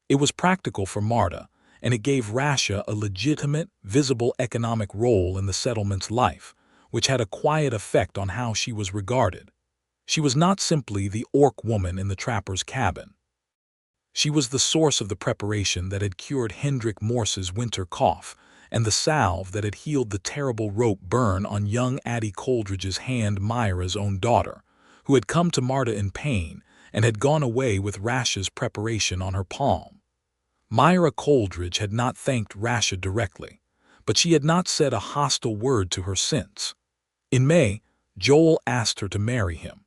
It was practical for Marta, and it gave Rasha a legitimate, visible economic role in the settlement's life, which had a quiet effect on how she was regarded. She was not simply the orc woman in the trapper's cabin. She was the source of the preparation that had cured Hendrik Morse's winter cough, and the salve that had healed the terrible rope burn on young Addie Coldridge's hand, Myra's own daughter, who had come to Marta in pain and had gone away with Rasha's preparation on her palm. Myra Coldridge had not thanked Rasha directly, but she had not said a hostile word to her since. In May, Joel asked her to marry him.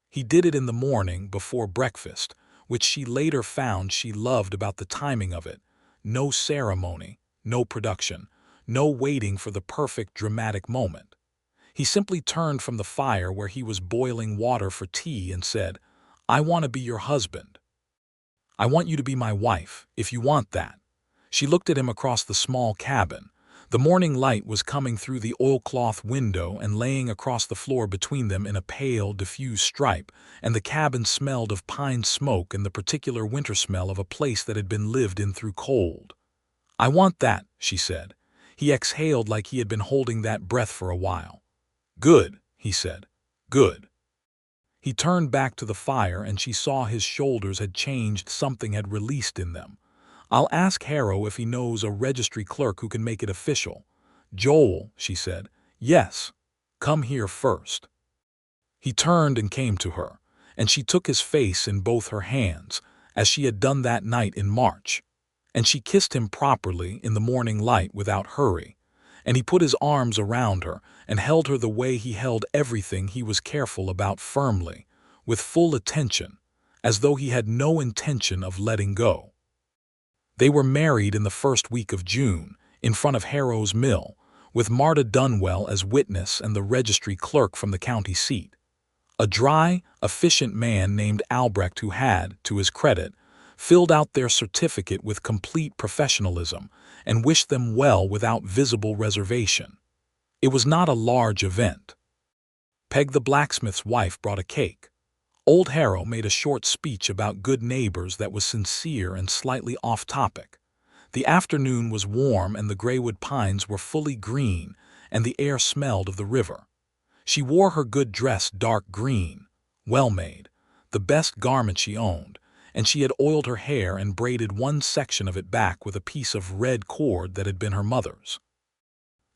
He did it in the morning before breakfast, which she later found she loved about the timing of it. No ceremony, no production, no waiting for the perfect dramatic moment. He simply turned from the fire where he was boiling water for tea and said, "I want to be your husband. I want you to be my wife, if you want that." She looked at him across the small cabin. The morning light was coming through the oilcloth window and laying across the floor between them in a pale, diffuse stripe, and the cabin smelled of pine smoke and the particular winter smell of a place that had been lived in through cold. "I want that," she said. He exhaled like he had been holding that breath for a while. "Good," he said. "Good." He turned back to the fire and she saw his shoulders had changed, something had released in them. "I'll ask Harrow if he knows a registry clerk who can make it official." "Joel," she said. "Yes. Come here first." He turned and came to her, and she took his face in both her hands, as she had done that night in March, and she kissed him properly in the morning light without hurry, and he put his arms around her and held her the way he held everything he was careful about, firmly, with full attention, as though he had no intention of letting go. They were married in the first week of June, in front of Harrow's mill, with Marta Dunwell as witness and the registry clerk from the county seat. A dry, efficient man named Albrecht who had, to his credit, filled out their certificate with complete professionalism and wished them well without visible reservation. It was not a large event. Peg the blacksmith's wife brought a cake. Old Harrow made a short speech about good neighbors that was sincere and slightly off-topic. The afternoon was warm and the Greywood pines were fully green, and the air smelled of the river. She wore her good dress dark green, well-made, the best garment she owned, and she had oiled her hair and braided one section of it back with a piece of red cord that had been her mother's.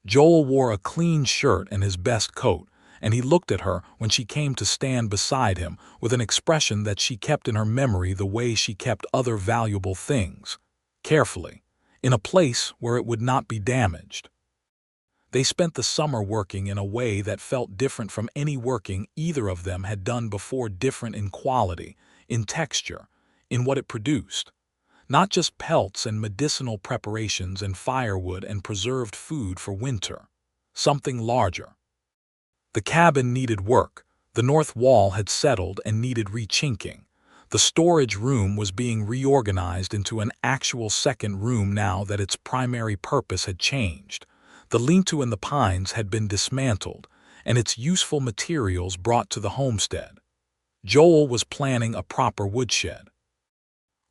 Joel wore a clean shirt and his best coat, and he looked at her when she came to stand beside him with an expression that she kept in her memory the way she kept other valuable things, carefully, in a place where it would not be damaged. They spent the summer working in a way that felt different from any working either of them had done before, different in quality, in texture, in what it produced. Not just pelts and medicinal preparations and firewood and preserved food for winter. Something larger. The cabin needed work. The north wall had settled and needed rechinking. The storage room was being reorganized into an actual second room now that its primary purpose had changed. The lean-to in the pines had been dismantled, and its useful materials brought to the homestead. Joel was planning a proper woodshed.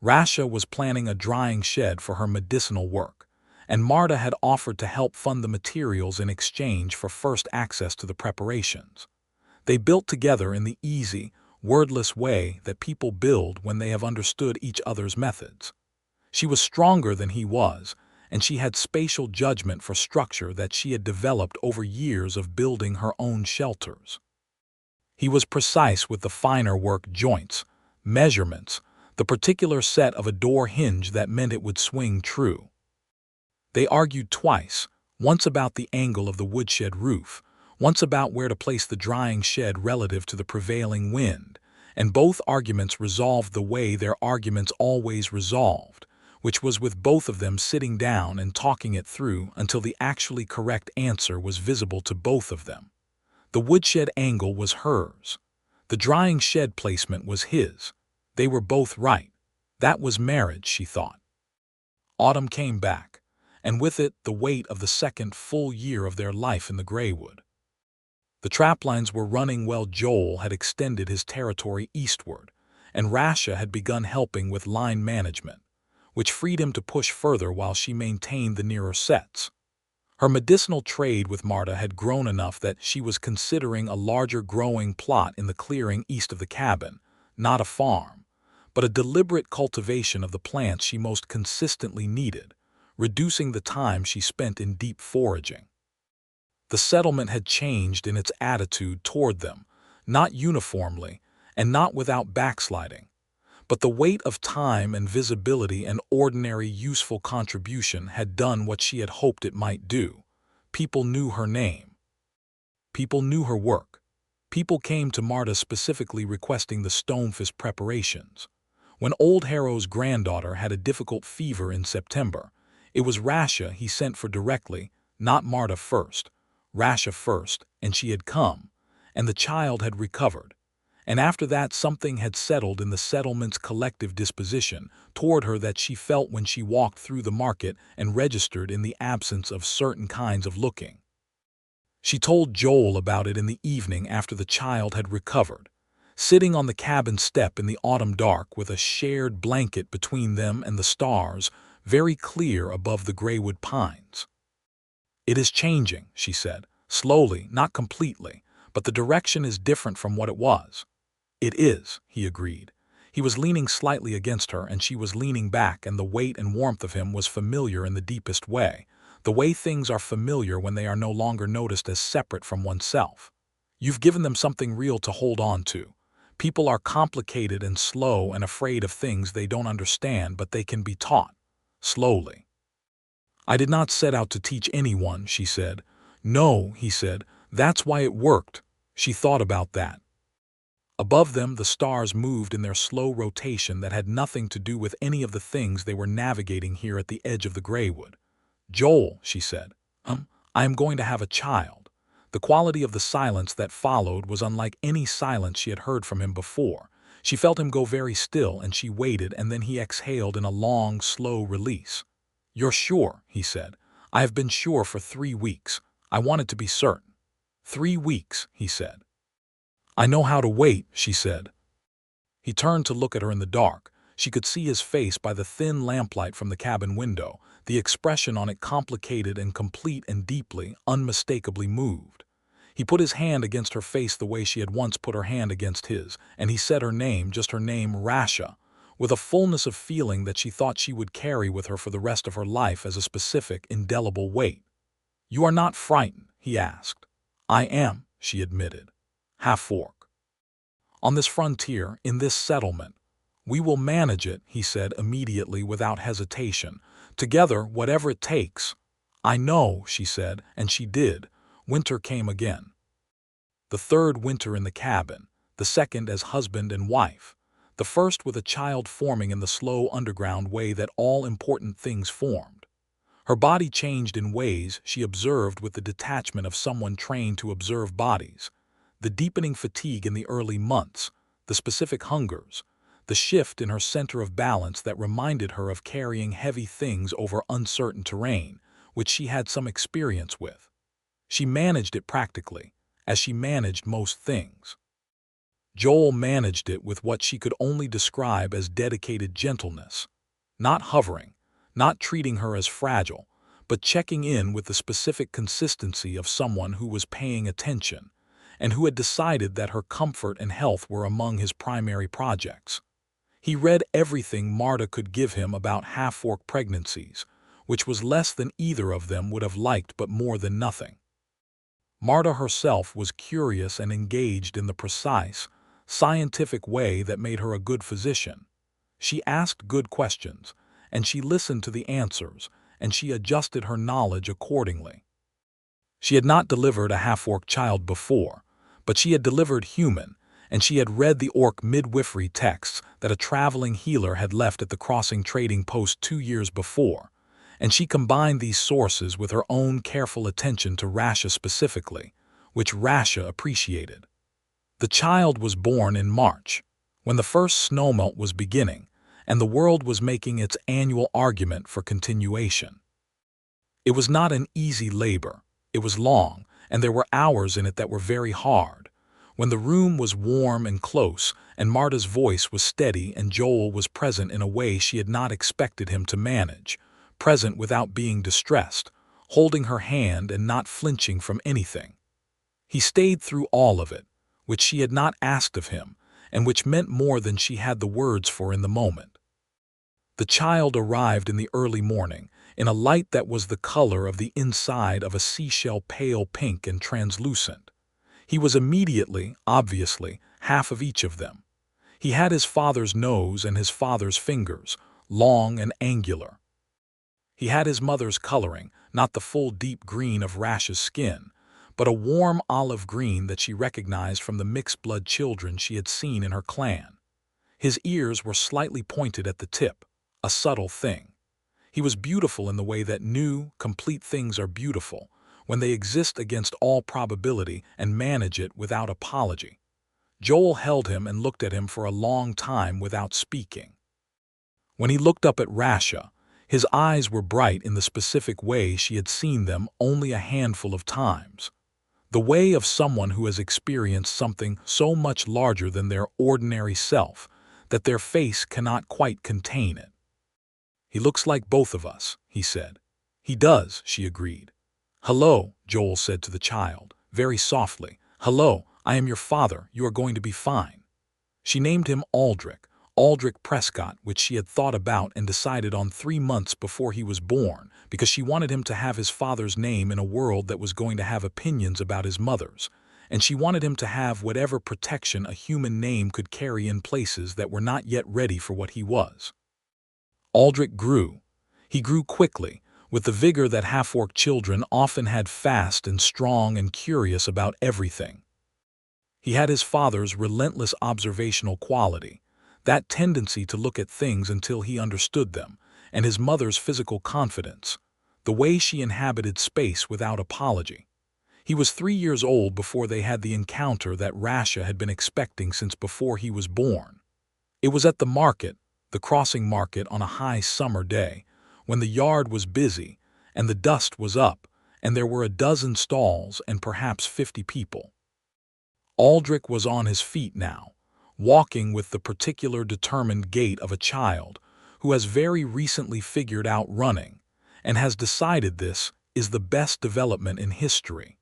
Rasha was planning a drying shed for her medicinal work, and Marta had offered to help fund the materials in exchange for first access to the preparations. They built together in the easy, wordless way that people build when they have understood each other's methods. She was stronger than he was, and she had spatial judgment for structure that she had developed over years of building her own shelters. He was precise with the finer work, joints, measurements, the particular set of a door hinge that meant it would swing true. They argued twice, once about the angle of the woodshed roof, once about where to place the drying shed relative to the prevailing wind, and both arguments resolved the way their arguments always resolved, which was with both of them sitting down and talking it through until the actually correct answer was visible to both of them. The woodshed angle was hers. The drying shed placement was his. They were both right. That was marriage, she thought. Autumn came back, and with it the weight of the second full year of their life in the Greywood. The traplines were running well. Joel had extended his territory eastward, and Rasha had begun helping with line management, which freed him to push further while she maintained the nearer sets. Her medicinal trade with Marta had grown enough that she was considering a larger growing plot in the clearing east of the cabin, not a farm, but a deliberate cultivation of the plants she most consistently needed, reducing the time she spent in deep foraging. The settlement had changed in its attitude toward them, not uniformly and not without backsliding, but the weight of time and visibility and ordinary useful contribution had done what she had hoped it might do. People knew her name. People knew her work. People came to Marta specifically requesting the Stonefist preparations. When old Harrow's granddaughter had a difficult fever in September, it was Rasha he sent for directly, not Marta first. Rasha first, and she had come, and the child had recovered. And after that something had settled in the settlement's collective disposition toward her that she felt when she walked through the market and registered in the absence of certain kinds of looking. She told Joel about it in the evening after the child had recovered, sitting on the cabin step in the autumn dark with a shared blanket between them and the stars, very clear above the Greywood pines. "It is changing," she said, slowly, not completely, but the direction is different from what it was. "It is," he agreed. He was leaning slightly against her and she was leaning back, and the weight and warmth of him was familiar in the deepest way, the way things are familiar when they are no longer noticed as separate from oneself. You've given them something real to hold on to. People are complicated and slow and afraid of things they don't understand, but they can be taught. Slowly. "I did not set out to teach anyone," she said. "No," he said, "that's why it worked." She thought about that. Above them the stars moved in their slow rotation that had nothing to do with any of the things they were navigating here at the edge of the Greywood. "Joel," she said, "I am going to have a child." The quality of the silence that followed was unlike any silence she had heard from him before. She felt him go very still, and she waited, and then he exhaled in a long, slow release. "You're sure?" he said. "I have been sure for 3 weeks. I wanted to be certain." 3 weeks, he said. "I know how to wait," she said. He turned to look at her in the dark. She could see his face by the thin lamplight from the cabin window, the expression on it complicated and complete and deeply, unmistakably moved. He put his hand against her face the way she had once put her hand against his, and he said her name, just her name, Rasha, with a fullness of feeling that she thought she would carry with her for the rest of her life as a specific, indelible weight. "You are not frightened?" he asked. "I am," she admitted. "Half-orc. On this frontier, in this settlement. We will manage it," he said immediately without hesitation. "Together, whatever it takes." "I know," she said, and she did. Winter came again. The third winter in the cabin, the second as husband and wife, the first with a child forming in the slow underground way that all important things formed. Her body changed in ways she observed with the detachment of someone trained to observe bodies. The deepening fatigue in the early months, the specific hungers, the shift in her center of balance that reminded her of carrying heavy things over uncertain terrain, which she had some experience with. She managed it practically, as she managed most things. Joel managed it with what she could only describe as dedicated gentleness, not hovering, not treating her as fragile, but checking in with the specific consistency of someone who was paying attention and who had decided that her comfort and health were among his primary projects. He read everything Marta could give him about half-orc pregnancies, which was less than either of them would have liked but more than nothing. Marta herself was curious and engaged in the precise, scientific way that made her a good physician. She asked good questions, and she listened to the answers, and she adjusted her knowledge accordingly. She had not delivered a half-orc child before, but she had delivered human, and she had read the orc midwifery texts that a traveling healer had left at the crossing trading post 2 years before, and she combined these sources with her own careful attention to Rasha specifically, which Rasha appreciated. The child was born in March, when the first snowmelt was beginning, and the world was making its annual argument for continuation. It was not an easy labor. It was long, and there were hours in it that were very hard. When the room was warm and close, and Marta's voice was steady and Joel was present in a way she had not expected him to manage, present without being distressed, holding her hand and not flinching from anything. He stayed through all of it, which she had not asked of him, and which meant more than she had the words for in the moment. The child arrived in the early morning, in a light that was the color of the inside of a seashell, pale pink and translucent. He was immediately, obviously, half of each of them. He had his father's nose and his father's fingers, long and angular. He had his mother's coloring, not the full deep green of Rasha's skin, but a warm olive green that she recognized from the mixed-blood children she had seen in her clan. His ears were slightly pointed at the tip, a subtle thing. He was beautiful in the way that new, complete things are beautiful, when they exist against all probability and manage it without apology. Joel held him and looked at him for a long time without speaking. When he looked up at Rasha, his eyes were bright in the specific way she had seen them only a handful of times. The way of someone who has experienced something so much larger than their ordinary self that their face cannot quite contain it. "He looks like both of us," he said. "He does," she agreed. "Hello," Joel said to the child, very softly. "Hello, I am your father. You are going to be fine." She named him Joel Prescott, which she had thought about and decided on 3 months before he was born, because she wanted him to have his father's name in a world that was going to have opinions about his mother's, and she wanted him to have whatever protection a human name could carry in places that were not yet ready for what he was. Aldrich grew. He grew quickly, with the vigor that half-orc children often had, fast and strong and curious about everything. He had his father's relentless observational quality, that tendency to look at things until he understood them, and his mother's physical confidence, the way she inhabited space without apology. He was 3 years old before they had the encounter that Rasha had been expecting since before he was born. It was at the market, the crossing market, on a high summer day, when the yard was busy, and the dust was up, and there were a dozen stalls and perhaps 50 people. Aldrich was on his feet now, walking with the particular determined gait of a child who has very recently figured out running, and has decided this is the best development in history.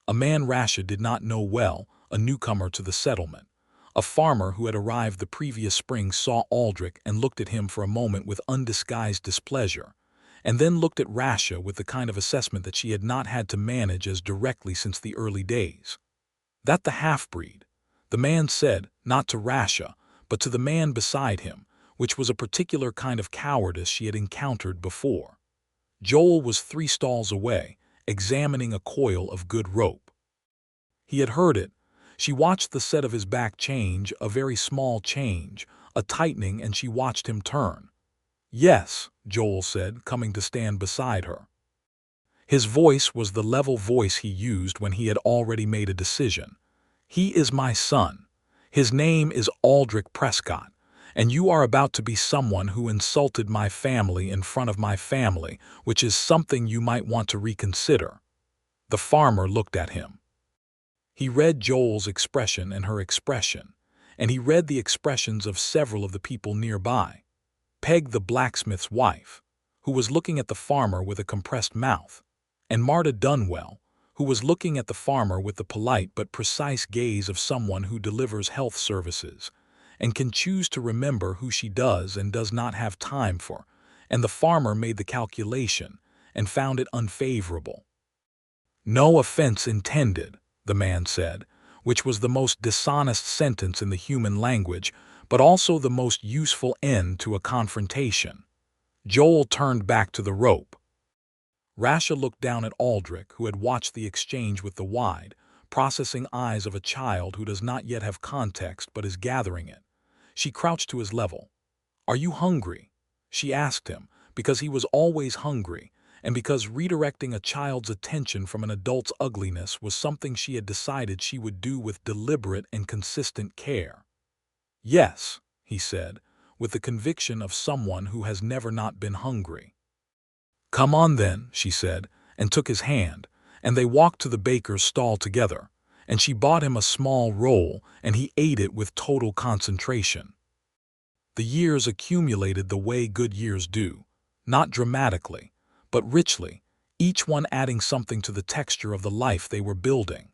A man Rasha did not know well, a newcomer to the settlement. A farmer who had arrived the previous spring saw Aldrich and looked at him for a moment with undisguised displeasure, and then looked at Rasha with the kind of assessment that she had not had to manage as directly since the early days. "That the half-breed," the man said, not to Rasha, but to the man beside him, which was a particular kind of cowardice she had encountered before. Joel was 3 stalls away, examining a coil of good rope. He had heard it. She watched the set of his back change, a very small change, a tightening, and she watched him turn. "Yes," Joel said, coming to stand beside her. His voice was the level voice he used when he had already made a decision. "He is my son. His name is Joel Prescott, and you are about to be someone who insulted my family in front of my family, which is something you might want to reconsider." The farmer looked at him. He read Joel's expression and her expression, and he read the expressions of several of the people nearby. Peg, the blacksmith's wife, who was looking at the farmer with a compressed mouth, and Marta Dunwell, who was looking at the farmer with the polite but precise gaze of someone who delivers health services, and can choose to remember who she does and does not have time for, and the farmer made the calculation and found it unfavorable. "No offense intended," the man said, which was the most dishonest sentence in the human language, but also the most useful end to a confrontation. Joel turned back to the rope. Rasha looked down at Aldrich, who had watched the exchange with the wide, processing eyes of a child who does not yet have context but is gathering it. She crouched to his level. "Are you hungry?" she asked him, because he was always hungry, and because redirecting a child's attention from an adult's ugliness was something she had decided she would do with deliberate and consistent care. "Yes," he said, with the conviction of someone who has never not been hungry. "Come on then," she said, and took his hand, and they walked to the baker's stall together, and she bought him a small roll, and he ate it with total concentration. The years accumulated the way good years do, not dramatically, but richly, each one adding something to the texture of the life they were building.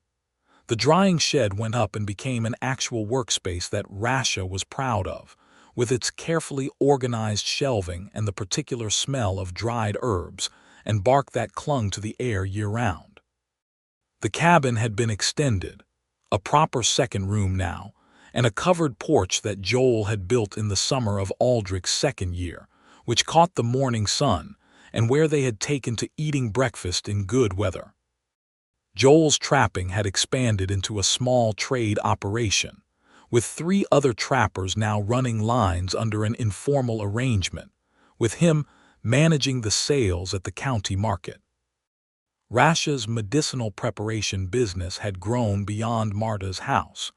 The drying shed went up and became an actual workspace that Rasha was proud of, with its carefully organized shelving and the particular smell of dried herbs and bark that clung to the air year-round. The cabin had been extended, a proper second room now, and a covered porch that Joel had built in the summer of Aldrich's second year, which caught the morning sun, and where they had taken to eating breakfast in good weather. Joel's trapping had expanded into a small trade operation, with 3 other trappers now running lines under an informal arrangement, with him managing the sales at the county market. Rasha's medicinal preparation business had grown beyond Marta's house.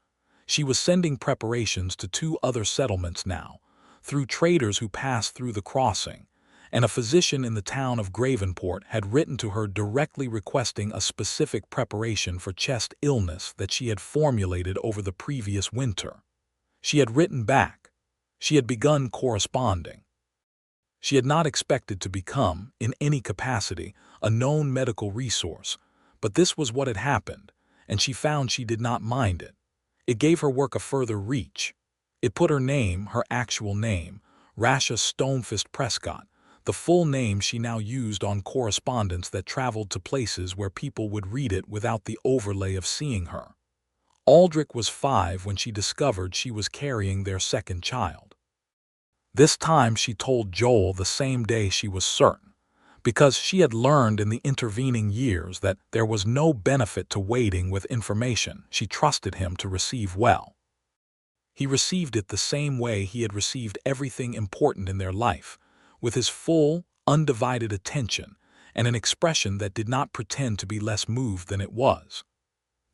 She was sending preparations to 2 other settlements now, through traders who passed through the crossing, and a physician in the town of Greywood had written to her directly requesting a specific preparation for chest illness that she had formulated over the previous winter. She had written back. She had begun corresponding. She had not expected to become, in any capacity, a known medical resource, but this was what had happened, and she found she did not mind it. It gave her work a further reach. It put her name, her actual name, Rasha Stonefist Prescott, the full name she now used on correspondence that traveled to places where people would read it without the overlay of seeing her. Aldrich was 5 when she discovered she was carrying their second child. This time she told Joel the same day she was certain, because she had learned in the intervening years that there was no benefit to waiting with information she trusted him to receive well. He received it the same way he had received everything important in their life, with his full, undivided attention and an expression that did not pretend to be less moved than it was.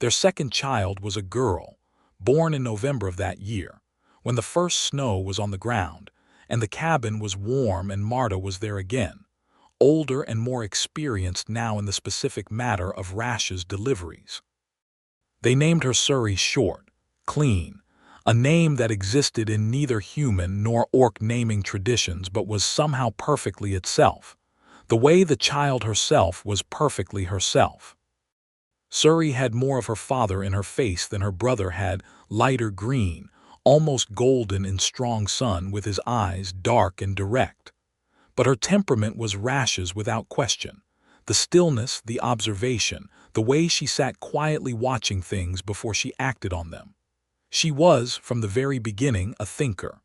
Their second child was a girl, born in November of that year, when the first snow was on the ground, and the cabin was warm and Marta was there again, older and more experienced now in the specific matter of Rasha's deliveries. They named her Surrey Short, Clean, a name that existed in neither human nor orc naming traditions but was somehow perfectly itself, The way the child herself was perfectly herself. Suri had more of her father in her face than her brother had, lighter green, almost golden in strong sun with his eyes dark and direct. But her temperament was Rasha's without question. The stillness, the observation, the way she sat quietly watching things before she acted on them. She was, from the very beginning, a thinker.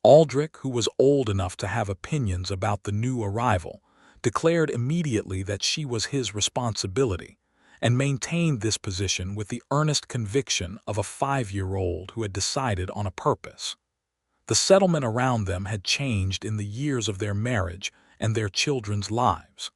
Aldrich, who was old enough to have opinions about the new arrival, declared immediately that she was his responsibility, and maintained this position with the earnest conviction of a 5-year-old who had decided on a purpose. The settlement around them had changed in the years of their marriage and their children's lives.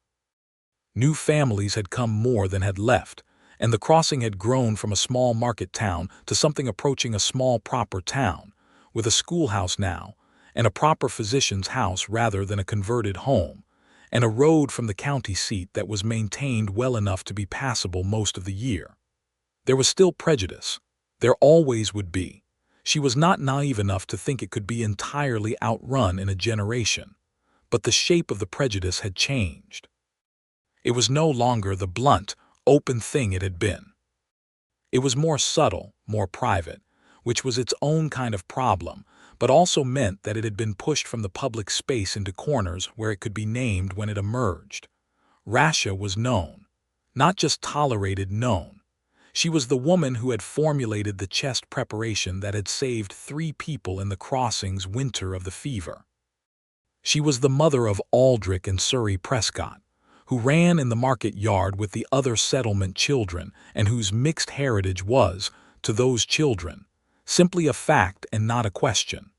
New families had come more than had left, and the crossing had grown from a small market town to something approaching a small proper town, with a schoolhouse now, and a proper physician's house rather than a converted home, and a road from the county seat that was maintained well enough to be passable most of the year. There was still prejudice. There always would be. She was not naive enough to think it could be entirely outrun in a generation, but the shape of the prejudice had changed. It was no longer the blunt, open thing it had been. It was more subtle, more private, which was its own kind of problem, but also meant that it had been pushed from the public space into corners where it could be named when it emerged. Rasha was known, not just tolerated, known. She was the woman who had formulated the chest preparation that had saved 3 people in the crossing's winter of the fever. She was the mother of Aldrich and Suri Prescott, who ran in the market yard with the other settlement children and whose mixed heritage was, to those children, simply a fact and not a question.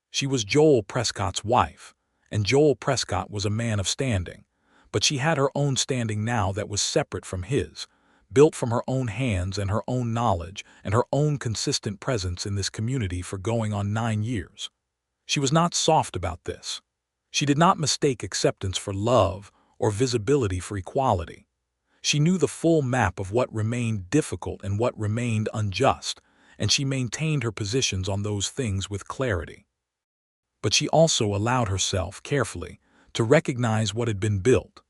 She was Joel Prescott's wife, and Joel Prescott was a man of standing, but she had her own standing now that was separate from his, built from her own hands and her own knowledge and her own consistent presence in this community for going on 9 years. She was not soft about this. She did not mistake acceptance for love or visibility for equality. She knew the full map of what remained difficult and what remained unjust, and she maintained her positions on those things with clarity. But she also allowed herself, carefully, to recognize what had been built.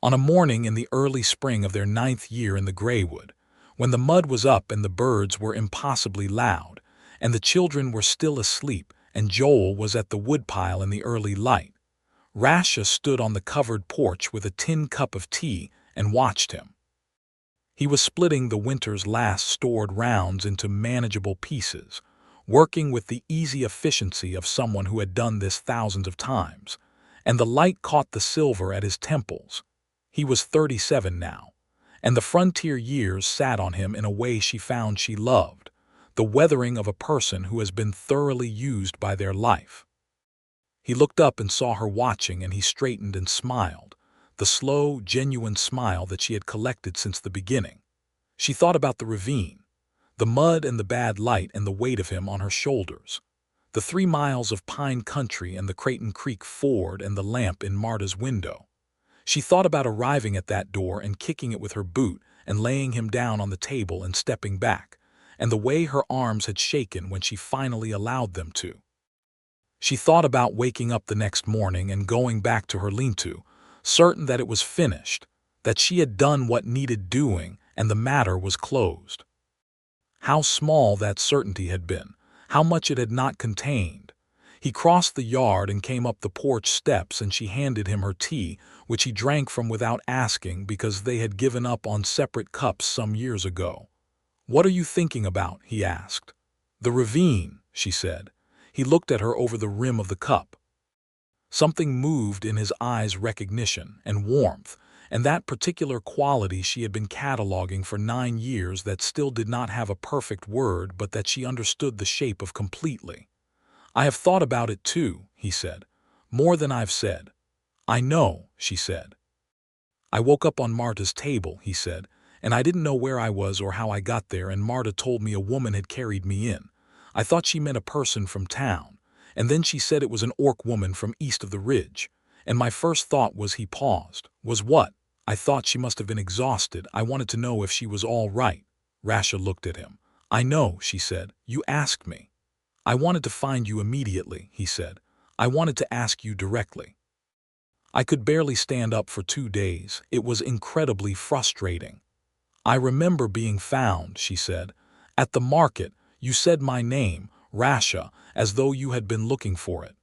On a morning in the early spring of their 9th year in the Greywood, when the mud was up and the birds were impossibly loud, and the children were still asleep and Joel was at the woodpile in the early light, Rasha stood on the covered porch with a tin cup of tea and watched him. He was splitting the winter's last stored rounds into manageable pieces, working with the easy efficiency of someone who had done this thousands of times, and the light caught the silver at his temples. He was 37 now, and the frontier years sat on him in a way she found she loved, the weathering of a person who has been thoroughly used by their life. He looked up and saw her watching, and he straightened and smiled, the slow, genuine smile that she had collected since the beginning. She thought about the ravine, the mud and the bad light and the weight of him on her shoulders, the 3 miles of pine country and the Creighton Creek ford and the lamp in Marta's window. She thought about arriving at that door and kicking it with her boot and laying him down on the table and stepping back, and the way her arms had shaken when she finally allowed them to. She thought about waking up the next morning and going back to her lean-to, certain that it was finished, that she had done what needed doing and the matter was closed. How small that certainty had been, how much it had not contained. He crossed the yard and came up the porch steps, and she handed him her tea, which he drank from without asking because they had given up on separate cups some years ago. "What are you thinking about?" he asked. "The ravine," she said. He looked at her over the rim of the cup. Something moved in his eyes, recognition and warmth, and that particular quality she had been cataloging for 9 years that still did not have a perfect word but that she understood the shape of completely. "I have thought about it too," he said. "More than I've said." "I know," she said. "I woke up on Marta's table," he said, "and I didn't know where I was or how I got there, and Marta told me a woman had carried me in. I thought she meant a person from town, and then she said it was an orc woman from east of the ridge, and my first thought was—" he paused. "Was what? I thought she must have been exhausted. I wanted to know if she was all right." Rasha looked at him. "I know," she said. "You asked me." "I wanted to find you immediately," he said. "I wanted to ask you directly." I could barely stand up for 2 days. It was incredibly frustrating. I remember being found, she said. At the market, you said my name, Rasha, as though you had been looking for it.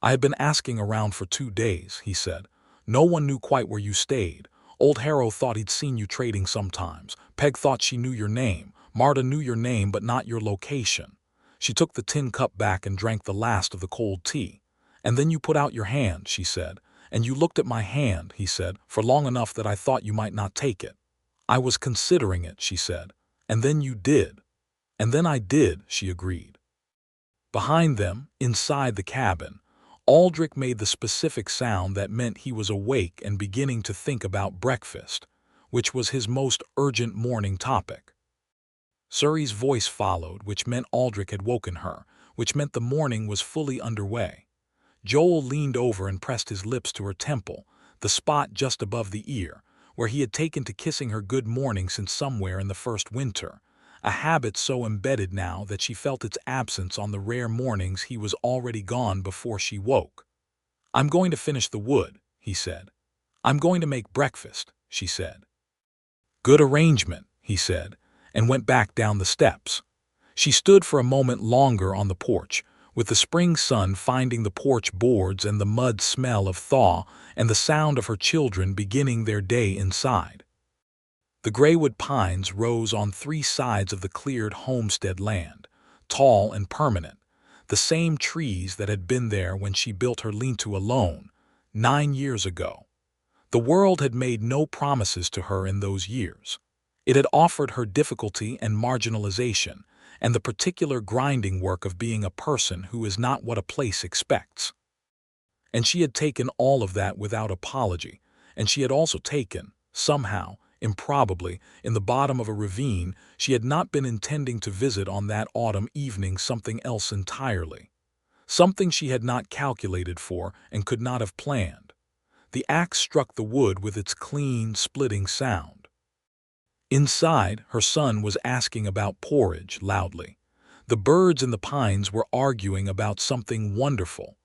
I had been asking around for 2 days, he said. No one knew quite where you stayed. Old Harrow thought he'd seen you trading sometimes. Peg thought she knew your name. Marta knew your name but not your location. She took the tin cup back and drank the last of the cold tea. And then you put out your hand, she said. And you looked at my hand, he said, for long enough that I thought you might not take it. I was considering it, she said. And then you did. And then I did, she agreed. Behind them, inside the cabin, Aldrich made the specific sound that meant he was awake and beginning to think about breakfast, which was his most urgent morning topic. Surrey's voice followed, which meant Aldrich had woken her, which meant the morning was fully underway. Joel leaned over and pressed his lips to her temple, the spot just above the ear, where he had taken to kissing her good morning since somewhere in the first winter, a habit so embedded now that she felt its absence on the rare mornings he was already gone before she woke. I'm going to finish the wood, he said. I'm going to make breakfast, she said. Good arrangement, he said, and went back down the steps. She stood for a moment longer on the porch, with the spring sun finding the porch boards and the mud smell of thaw and the sound of her children beginning their day inside. The Greywood pines rose on 3 sides of the cleared homestead land, tall and permanent, the same trees that had been there when she built her lean-to alone, 9 years ago. The world had made no promises to her in those years. It had offered her difficulty and marginalization, and the particular grinding work of being a person who is not what a place expects. And she had taken all of that without apology, and she had also taken, somehow, improbably, in the bottom of a ravine she had not been intending to visit on that autumn evening, something else entirely. Something she had not calculated for and could not have planned. The axe struck the wood with its clean, splitting sound. Inside, her son was asking about porridge loudly. The birds in the pines were arguing about something wonderful.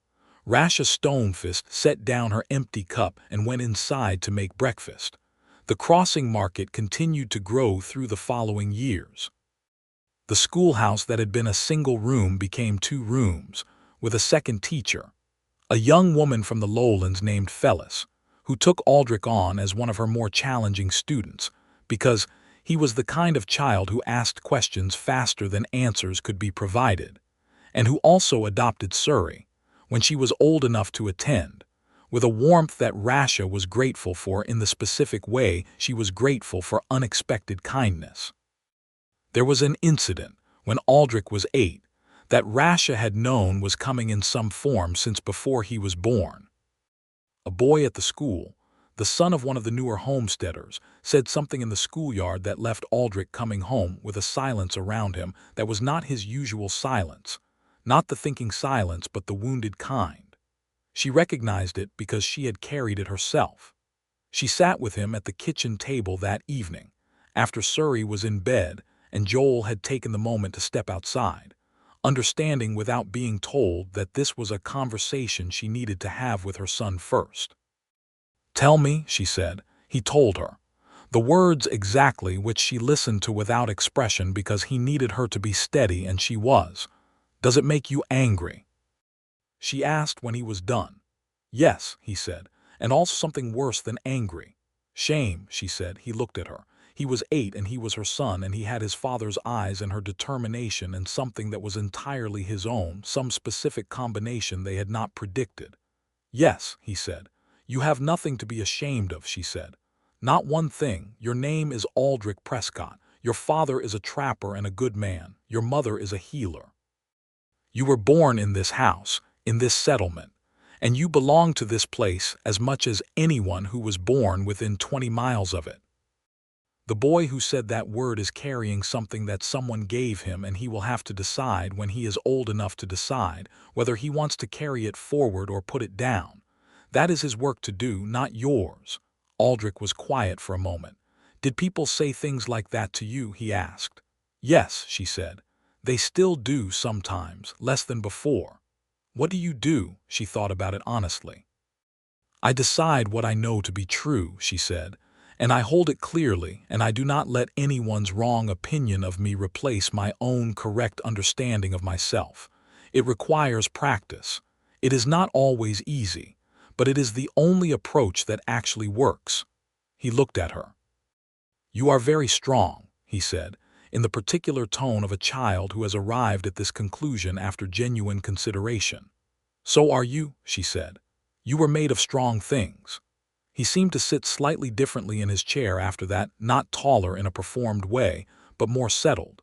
Rasha Stonefist set down her empty cup and went inside to make breakfast. The crossing market continued to grow through the following years. The schoolhouse that had been a single room became 2 rooms, with a second teacher, a young woman from the lowlands named Phyllis, who took Aldrich on as one of her more challenging students, because he was the kind of child who asked questions faster than answers could be provided, and who also adopted Surrey, when she was old enough to attend, with a warmth that Rasha was grateful for in the specific way she was grateful for unexpected kindness. There was an incident, when Aldrich was 8, that Rasha had known was coming in some form since before he was born. A boy at the school, the son of one of the newer homesteaders, said something in the schoolyard that left Aldrich coming home with a silence around him that was not his usual silence, not the thinking silence but the wounded kind. She recognized it because she had carried it herself. She sat with him at the kitchen table that evening, after Surrey was in bed and Joel had taken the moment to step outside, understanding without being told that this was a conversation she needed to have with her son first. Tell me, she said. He told her. The words exactly which she listened to without expression because he needed her to be steady, and she was. Does it make you angry? She asked when he was done. Yes, he said, and also something worse than angry. Shame, she said. He looked at her. He was 8 and he was her son, and he had his father's eyes and her determination and something that was entirely his own, some specific combination they had not predicted. Yes, he said. You have nothing to be ashamed of, she said. Not one thing. Your name is Joel Prescott. Your father is a trapper and a good man. Your mother is a healer. You were born in this house, in this settlement, and you belong to this place as much as anyone who was born within 20 miles of it. The boy who said that word is carrying something that someone gave him, and he will have to decide when he is old enough to decide whether he wants to carry it forward or put it down. That is his work to do, not yours. Aldrich was quiet for a moment. Did people say things like that to you? He asked. Yes, she said. They still do sometimes, less than before. What do you do? She thought about it honestly. I decide what I know to be true, she said, and I hold it clearly, and I do not let anyone's wrong opinion of me replace my own correct understanding of myself. It requires practice. It is not always easy, but it is the only approach that actually works. He looked at her. You are very strong, he said, in the particular tone of a child who has arrived at this conclusion after genuine consideration. So are you, she said. You were made of strong things. He seemed to sit slightly differently in his chair after that, not taller in a performed way, but more settled.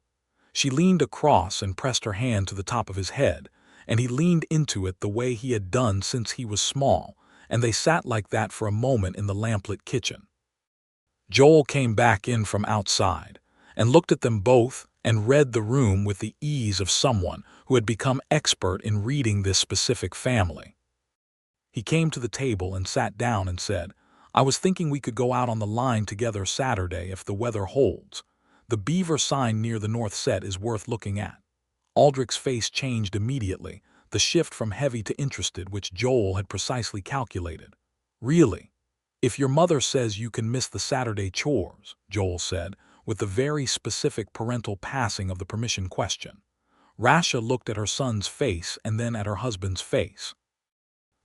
She leaned across and pressed her hand to the top of his head, and he leaned into it the way he had done since he was small, and they sat like that for a moment in the lamplit kitchen. Joel came back in from outside, and looked at them both and read the room with the ease of someone who had become expert in reading this specific family. He came to the table and sat down and said, I was thinking we could go out on the line together Saturday if the weather holds. The beaver sign near the north set is worth looking at. Aldrich's face changed immediately, the shift from heavy to interested which Joel had precisely calculated. Really? If your mother says you can miss the Saturday chores, Joel said, with the very specific parental passing of the permission question. Rasha looked at her son's face and then at her husband's face.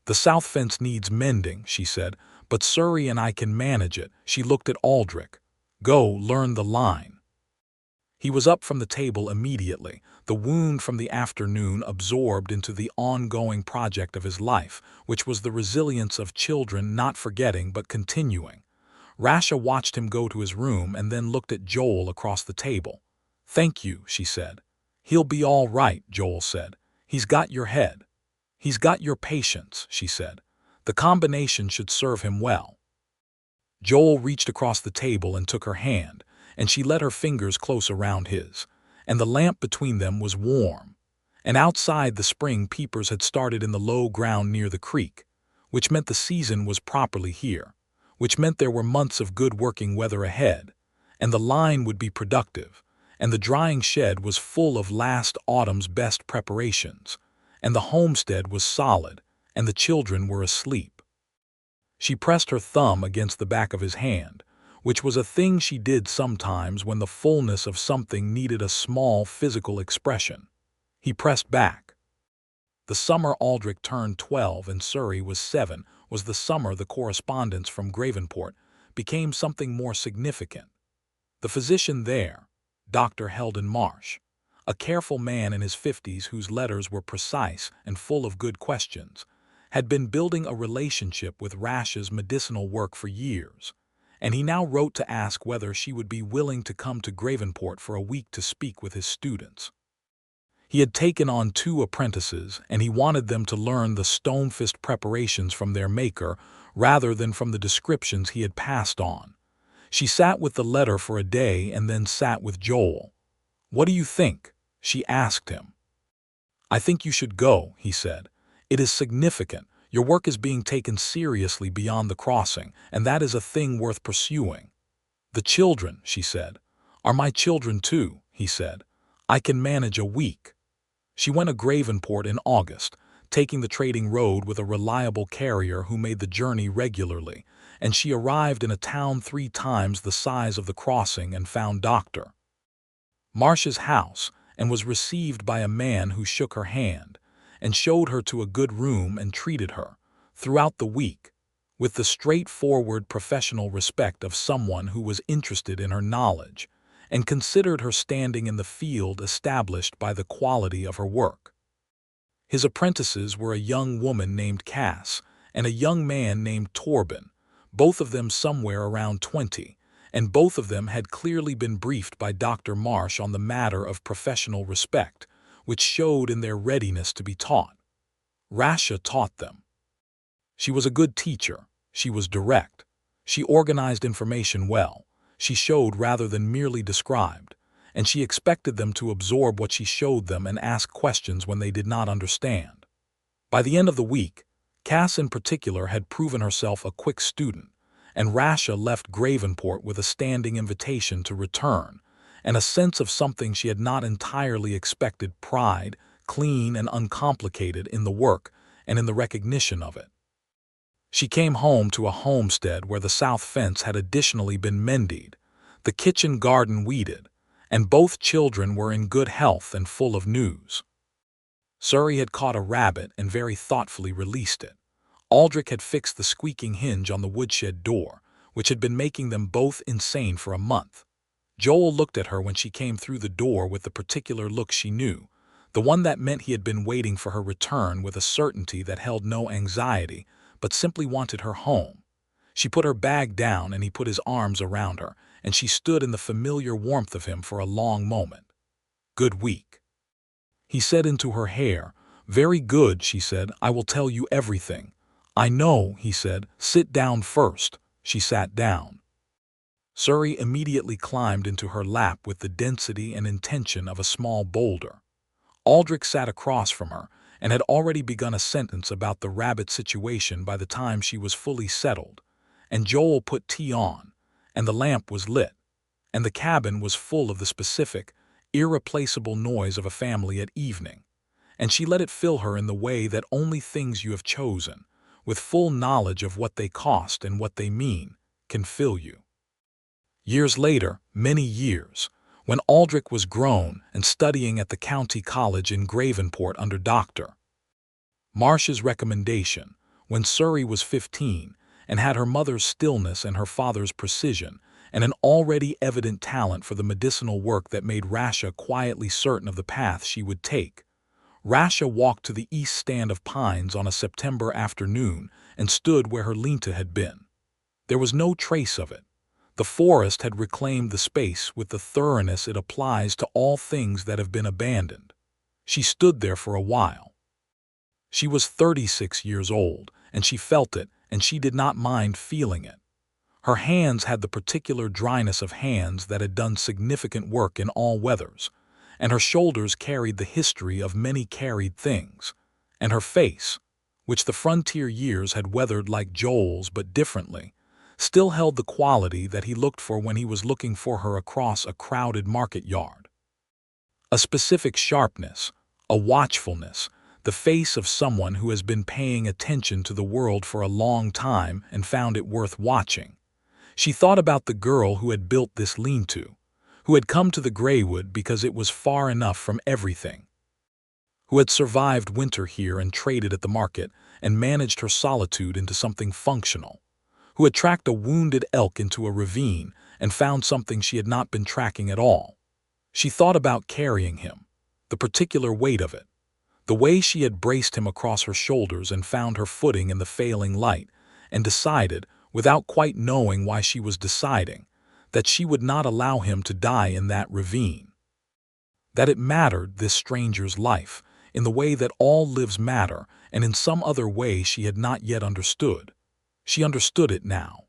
The south fence needs mending, she said, but Surrey and I can manage it. She looked at Aldrich. Go, learn the line. He was up from the table immediately, the wound from the afternoon absorbed into the ongoing project of his life, which was the resilience of children not forgetting but continuing. Rasha watched him go to his room and then looked at Joel across the table. Thank you, she said. He'll be all right, Joel said. He's got your head. He's got your patience, she said. The combination should serve him well. Joel reached across the table and took her hand, and she let her fingers close around his, and the lamp between them was warm. And outside the spring peepers had started in the low ground near the creek, which meant the season was properly here, which meant there were months of good working weather ahead, and the line would be productive, and the drying shed was full of last autumn's best preparations, and the homestead was solid, and the children were asleep. She pressed her thumb against the back of his hand, which was a thing she did sometimes when the fullness of something needed a small physical expression. He pressed back. The summer Aldrich turned 12 and Surrey was 7 was the summer the correspondence from Gravenport became something more significant. The physician there, Dr. Heldon Marsh, a careful man in his 50s whose letters were precise and full of good questions, had been building a relationship with Rasha's medicinal work for years, and he now wrote to ask whether she would be willing to come to Gravenport for a week to speak with his students. He had taken on 2 apprentices, and he wanted them to learn the Stonefist preparations from their maker rather than from the descriptions he had passed on. She sat with the letter for a day and then sat with Joel. What do you think? She asked him. I think you should go, he said. It is significant. Your work is being taken seriously beyond the crossing, and that is a thing worth pursuing. The children, she said, are my children too, he said. I can manage a week. She went to Gravenport in August, taking the trading road with a reliable carrier who made the journey regularly, and she arrived in a town 3 times the size of the crossing and found Dr. Marsh's house and was received by a man who shook her hand and showed her to a good room and treated her, throughout the week, with the straightforward professional respect of someone who was interested in her knowledge and considered her standing in the field established by the quality of her work. His apprentices were a young woman named Cass and a young man named Torben, both of them somewhere around 20, and both of them had clearly been briefed by Dr. Marsh on the matter of professional respect, which showed in their readiness to be taught. Rasha taught them. She was a good teacher. She was direct. She organized information well. She showed rather than merely described, and she expected them to absorb what she showed them and ask questions when they did not understand. By the end of the week, Cass in particular had proven herself a quick student, and Rasha left Gravenport with a standing invitation to return, and a sense of something she had not entirely expected: pride, clean and uncomplicated in the work and in the recognition of it. She came home to a homestead where the south fence had additionally been mended, the kitchen garden weeded, and both children were in good health and full of news. Surrey had caught a rabbit and very thoughtfully released it. Aldrich had fixed the squeaking hinge on the woodshed door, which had been making them both insane for a month. Joel looked at her when she came through the door with the particular look she knew, the one that meant he had been waiting for her return with a certainty that held no anxiety, but simply wanted her home. She put her bag down and he put his arms around her, and she stood in the familiar warmth of him for a long moment. "Good week," he said into her hair. "Very good," she said. "I will tell you everything." "I know," he said. "Sit down first." She sat down. Surrey immediately climbed into her lap with the density and intention of a small boulder. Aldrich sat across from her and had already begun a sentence about the rabbit situation by the time she was fully settled, and Joel put tea on, and the lamp was lit, and the cabin was full of the specific, irreplaceable noise of a family at evening, and she let it fill her in the way that only things you have chosen, with full knowledge of what they cost and what they mean, can fill you. Years later, many years, when Aldrich was grown and studying at the county college in Gravenport under Dr. Marsh's recommendation, when Surrey was 15 and had her mother's stillness and her father's precision, and an already evident talent for the medicinal work that made Rasha quietly certain of the path she would take, Rasha walked to the east stand of pines on a September afternoon and stood where her linta had been. There was no trace of it. The forest had reclaimed the space with the thoroughness it applies to all things that have been abandoned. She stood there for a while. She was 36 years old, and she felt it, and she did not mind feeling it. Her hands had the particular dryness of hands that had done significant work in all weathers, and her shoulders carried the history of many carried things, and her face, which the frontier years had weathered like Joel's but differently, still held the quality that he looked for when he was looking for her across a crowded market yard. A specific sharpness, a watchfulness, the face of someone who has been paying attention to the world for a long time and found it worth watching. She thought about the girl who had built this lean-to, who had come to the Greywood because it was far enough from everything, who had survived winter here and traded at the market and managed her solitude into something functional, who had tracked a wounded elk into a ravine and found something she had not been tracking at all. She thought about carrying him, the particular weight of it, the way she had braced him across her shoulders and found her footing in the failing light, and decided, without quite knowing why she was deciding, that she would not allow him to die in that ravine. That it mattered, this stranger's life, in the way that all lives matter, and in some other way she had not yet understood. She understood it now.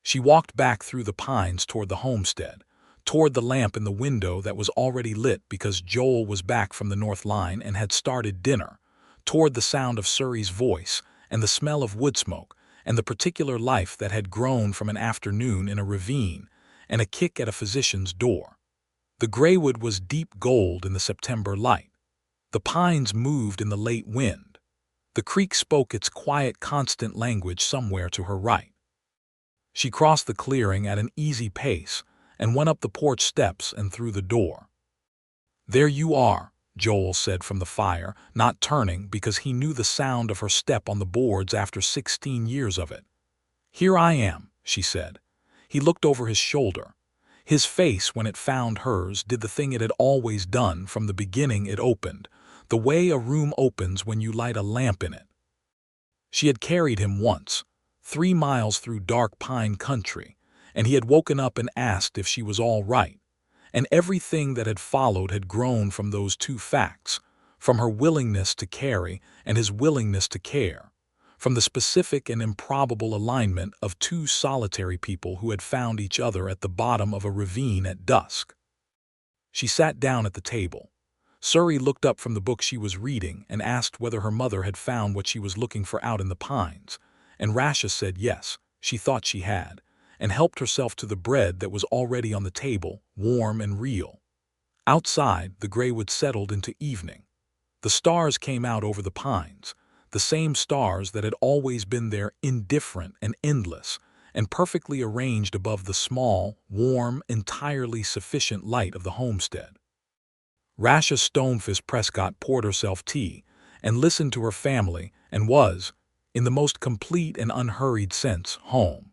She walked back through the pines toward the homestead, toward the lamp in the window that was already lit because Joel was back from the North Line and had started dinner, toward the sound of Surrey's voice and the smell of wood smoke and the particular life that had grown from an afternoon in a ravine and a kick at a physician's door. The Greywood was deep gold in the September light. The pines moved in the late wind. The creek spoke its quiet, constant language somewhere to her right. She crossed the clearing at an easy pace and went up the porch steps and through the door. "There you are," Joel said from the fire, not turning because he knew the sound of her step on the boards after 16 years of it. "Here I am," she said. He looked over his shoulder. His face, when it found hers, did the thing it had always done from the beginning. It opened, the way a room opens when you light a lamp in it. She had carried him once, 3 miles through dark pine country, and he had woken up and asked if she was all right, and everything that had followed had grown from those two facts, from her willingness to carry and his willingness to care, from the specific and improbable alignment of two solitary people who had found each other at the bottom of a ravine at dusk. She sat down at the table. Surrey looked up from the book she was reading and asked whether her mother had found what she was looking for out in the pines, and Rasha said yes, she thought she had, and helped herself to the bread that was already on the table, warm and real. Outside, the Greywood settled into evening. The stars came out over the pines. the same stars that had always been there, indifferent and endless, and perfectly arranged above the small, warm, entirely sufficient light of the homestead. Rasha Stonefist Prescott poured herself tea and listened to her family and was, in the most complete and unhurried sense, home.